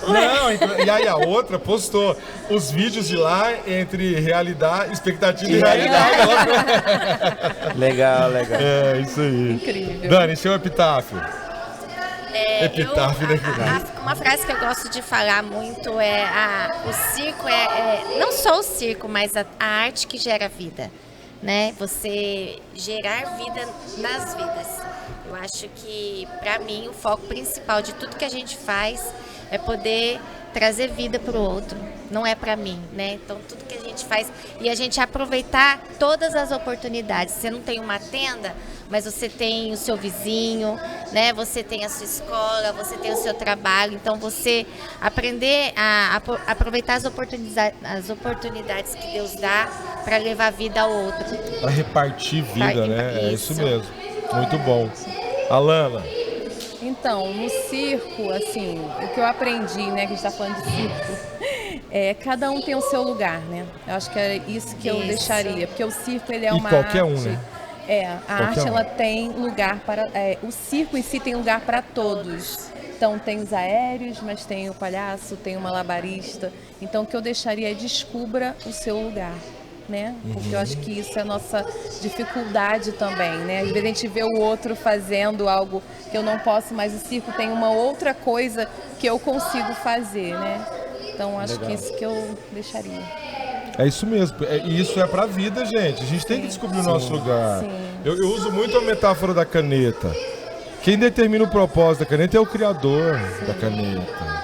Speaker 1: Não, e aí a outra postou os vídeos de lá entre realidade, expectativa e realidade.
Speaker 3: Legal.
Speaker 1: É, isso aí.
Speaker 4: Incrível.
Speaker 1: Dani, seu epitáfio. Epitáfio
Speaker 2: Uma frase que eu gosto de falar muito é o circo não só o circo, mas a arte que gera vida, né? Você gerar vida nas vidas. Eu acho que, para mim, o foco principal de tudo que a gente faz é poder trazer vida para o outro, não é para mim, né? Então, tudo que a gente faz e a gente aproveitar todas as oportunidades. Você não tem uma tenda, mas você tem o seu vizinho, né? Você tem a sua escola, você tem o seu trabalho. Então, você aprender a aproveitar as oportunidades que Deus dá para levar vida ao outro.
Speaker 1: Para repartir vida, né? É isso mesmo. Muito bom. Alana.
Speaker 4: Então, no circo, assim, o que eu aprendi, né, que a gente está falando de circo, cada um tem o seu lugar, né? Eu acho que é isso que eu deixaria, porque o circo, ele é uma
Speaker 1: qualquer
Speaker 4: arte...
Speaker 1: um, né?
Speaker 4: A arte, ela tem lugar para... o circo em si tem lugar para todos. Então, tem os aéreos, mas tem o palhaço, tem o malabarista. Então, o que eu deixaria é descubra o seu lugar. Né? Porque eu acho que isso é a nossa dificuldade também, né? Às vezes a gente vê o outro fazendo algo que eu não posso, mas o circo tem uma outra coisa que eu consigo fazer, né? Então acho que isso que eu deixaria.
Speaker 1: É isso mesmo, e isso é pra vida, gente. A gente tem que descobrir o nosso lugar. Eu uso muito a metáfora da caneta. Quem determina o propósito da caneta é o criador da caneta.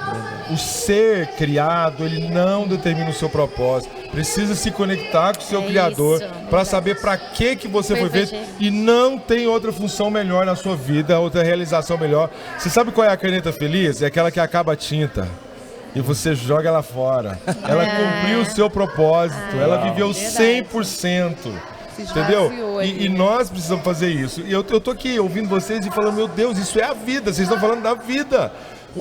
Speaker 1: O ser criado, ele não determina o seu propósito. Precisa se conectar com o seu criador para saber para que você foi feito. E não tem outra função melhor na sua vida, outra realização melhor. Você sabe qual é a caneta feliz? É aquela que acaba a tinta e você joga ela fora. Ela cumpriu o seu propósito. Ela viveu 100%. Entendeu? E nós precisamos fazer isso. E eu tô aqui ouvindo vocês e falando, meu Deus, isso é a vida. Vocês estão falando da vida.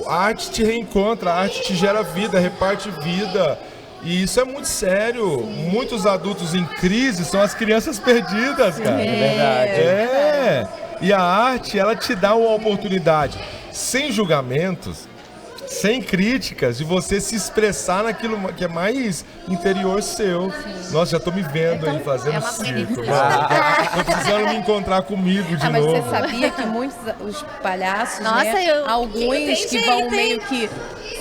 Speaker 1: A arte te reencontra, a arte te gera vida, reparte vida. E isso é muito sério. Muitos adultos em crise são as crianças perdidas, cara.
Speaker 3: É verdade.
Speaker 1: E a arte, ela te dá uma oportunidade, sem julgamentos, sem críticas, de você se expressar naquilo que é mais interior seu. Nossa, já tô me vendo aí fazendo circo. Tô precisando me encontrar comigo de novo.
Speaker 4: Mas você sabia que muitos os palhaços, né? Alguns que vão meio que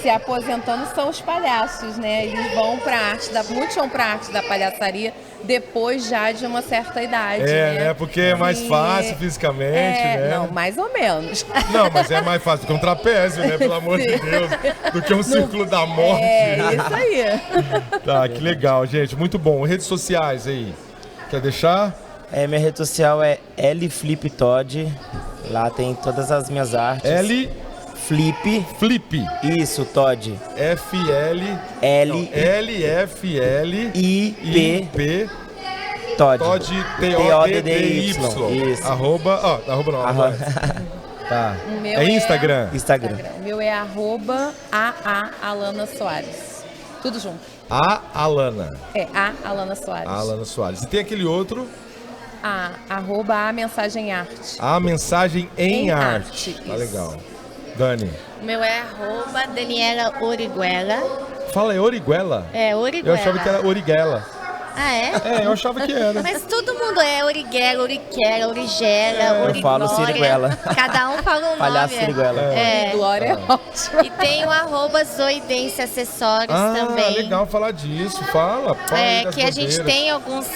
Speaker 4: se aposentando são os palhaços, né? Eles vão pra arte muitos vão pra arte da palhaçaria depois já de uma certa idade,
Speaker 1: né? Porque é mais fácil fisicamente, né?
Speaker 4: Não, mais ou menos.
Speaker 1: Não, mas é mais fácil do que um trapézio, né? Pelo amor de Deus. Do que um círculo da morte.
Speaker 4: É, isso aí.
Speaker 1: Tá, que legal, gente. Muito bom. Redes sociais aí. Quer deixar?
Speaker 3: Minha rede social é LFlipTodd. Lá tem todas as minhas artes.
Speaker 1: Flip.
Speaker 3: Isso, Todd.
Speaker 1: LFLIP.
Speaker 3: Todd.
Speaker 1: Todd,
Speaker 3: TODDY.
Speaker 1: Isso. Arroba não. Arroba. Tá.
Speaker 4: O meu
Speaker 1: É Instagram.
Speaker 4: O meu é @Alana Soares. Tudo junto.
Speaker 1: Alana.
Speaker 4: Alana Soares.
Speaker 1: Alana Soares. E tem aquele outro.
Speaker 4: @A Mensagem Arte.
Speaker 1: A Mensagem em Arte.
Speaker 4: Arte,
Speaker 1: Tá
Speaker 4: isso.
Speaker 1: legal. Dani.
Speaker 2: O meu é @Daniela Origuela.
Speaker 1: Fala, é Origuela?
Speaker 2: É, Origuela.
Speaker 1: Eu achava que era Origuela.
Speaker 2: Ah, é?
Speaker 1: Eu achava que era.
Speaker 2: Mas todo mundo é Origuela, Oriquela, Origela,
Speaker 3: Eu falo
Speaker 2: Origlória.
Speaker 3: Siriguela.
Speaker 2: Cada um fala um nome.
Speaker 3: Palhaço Siriguela.
Speaker 4: Glória é ótima.
Speaker 2: E tem o @Zoidense Acessórios também.
Speaker 1: Legal falar disso. Fala aí das
Speaker 2: Que a gente
Speaker 1: bandeiras.
Speaker 2: tem alguns,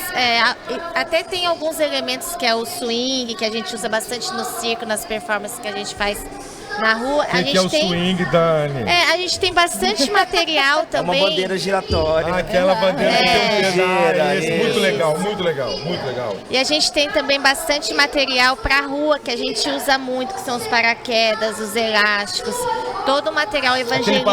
Speaker 2: até tem alguns elementos que é o swing, que a gente usa bastante no circo, nas performances que a gente faz na rua.
Speaker 1: O que é o swing, Dani?
Speaker 2: A gente tem bastante material
Speaker 3: É
Speaker 2: também.
Speaker 3: uma bandeira giratória.
Speaker 1: Aquela bandeira que tem um
Speaker 3: Gira,
Speaker 1: isso. Muito legal.
Speaker 2: E a gente tem também bastante material para rua, que a gente usa muito, que são os paraquedas, os elásticos, todo o material evangelístico.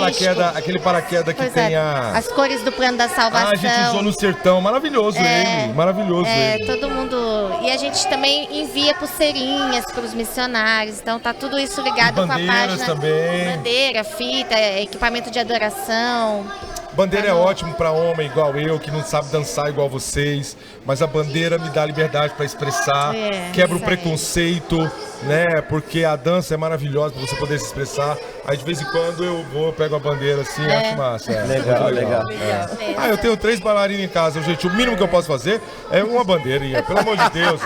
Speaker 1: Aquele paraquedas que
Speaker 2: Pois
Speaker 1: tem
Speaker 2: é,
Speaker 1: a...
Speaker 2: as cores do plano da salvação.
Speaker 1: a gente usou no sertão. Maravilhoso ele. Maravilhoso ele.
Speaker 2: Todo mundo... E a gente também envia pulseirinhas para os missionários. Então tá tudo isso ligado com a
Speaker 1: Bandeiras
Speaker 2: página.
Speaker 1: também.
Speaker 2: Bandeira, fita, equipamento de adoração.
Speaker 1: Bandeira é ótimo pra homem igual eu, que não sabe dançar igual vocês, mas a bandeira me dá liberdade pra expressar, quebra o
Speaker 2: isso aí.
Speaker 1: preconceito, né? Porque a dança é maravilhosa pra você poder se expressar. Aí de vez em quando eu pego a bandeira assim, acho massa.
Speaker 3: Legal.
Speaker 1: Eu tenho 3 bailarinas em casa, gente. O mínimo que eu posso fazer é uma bandeirinha. Pelo amor de Deus,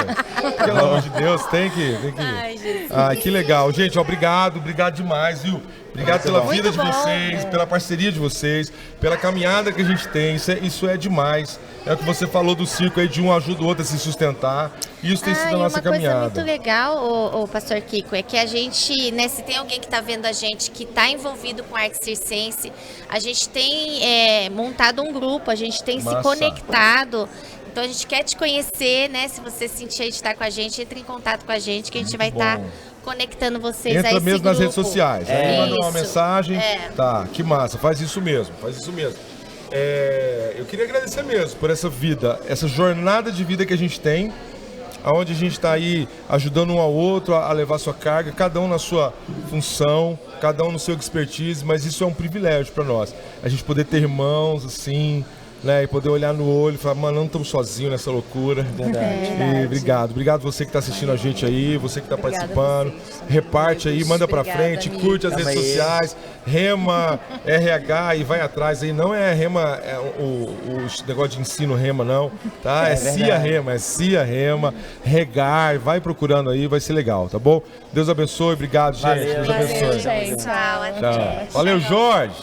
Speaker 1: pelo amor de Deus, tem que.
Speaker 2: Ai, Jesus.
Speaker 1: Que legal. Gente, obrigado demais, viu? Obrigado pela vida de
Speaker 2: Muito bom.
Speaker 1: vocês, pela parceria de vocês, pela caminhada que a gente tem. Isso é demais. É o que você falou do circo aí, de um ajuda o outro a se sustentar. E isso tem sido a nossa
Speaker 2: uma coisa
Speaker 1: caminhada.
Speaker 2: muito legal, o Pastor Kiko, é que a gente, né, se tem alguém que está vendo a gente que está envolvido com arte circense, a gente tem montado um grupo, a gente tem
Speaker 1: Massa.
Speaker 2: se conectado. Então a gente quer te conhecer, né? Se você sentir de estar com a gente, entre em contato com a gente, que a gente vai estar conectando vocês a
Speaker 1: Entra
Speaker 2: esse
Speaker 1: mesmo
Speaker 2: grupo.
Speaker 1: nas redes sociais. Aí manda uma
Speaker 2: Isso.
Speaker 1: mensagem. Tá, que massa. Faz isso mesmo. Eu queria agradecer mesmo por essa vida, essa jornada de vida que a gente tem, onde a gente está aí ajudando um ao outro a levar sua carga, cada um na sua função, cada um no seu expertise, mas isso é um privilégio para nós. A gente poder ter irmãos assim, né, e poder olhar no olho e falar, mano, não estamos sozinhos nessa loucura.
Speaker 3: Verdade.
Speaker 1: E obrigado você que está assistindo a gente aí, você que está
Speaker 4: Obrigada a
Speaker 1: participando.
Speaker 4: vocês.
Speaker 1: Reparte aí, manda pra
Speaker 4: Obrigada,
Speaker 1: frente,
Speaker 4: amigo.
Speaker 1: curte as
Speaker 3: Tamo
Speaker 1: redes
Speaker 3: aí.
Speaker 1: sociais, Rema RH e vai atrás aí. Não é Rema, o negócio de ensino Rema, não, tá? É Cia Rema, Regar, vai procurando aí, vai ser legal, tá bom? Deus abençoe, obrigado, gente.
Speaker 3: Valeu,
Speaker 1: Deus abençoe.
Speaker 4: gente.
Speaker 2: Tchau, até.
Speaker 1: Tchau. Valeu, Jorge.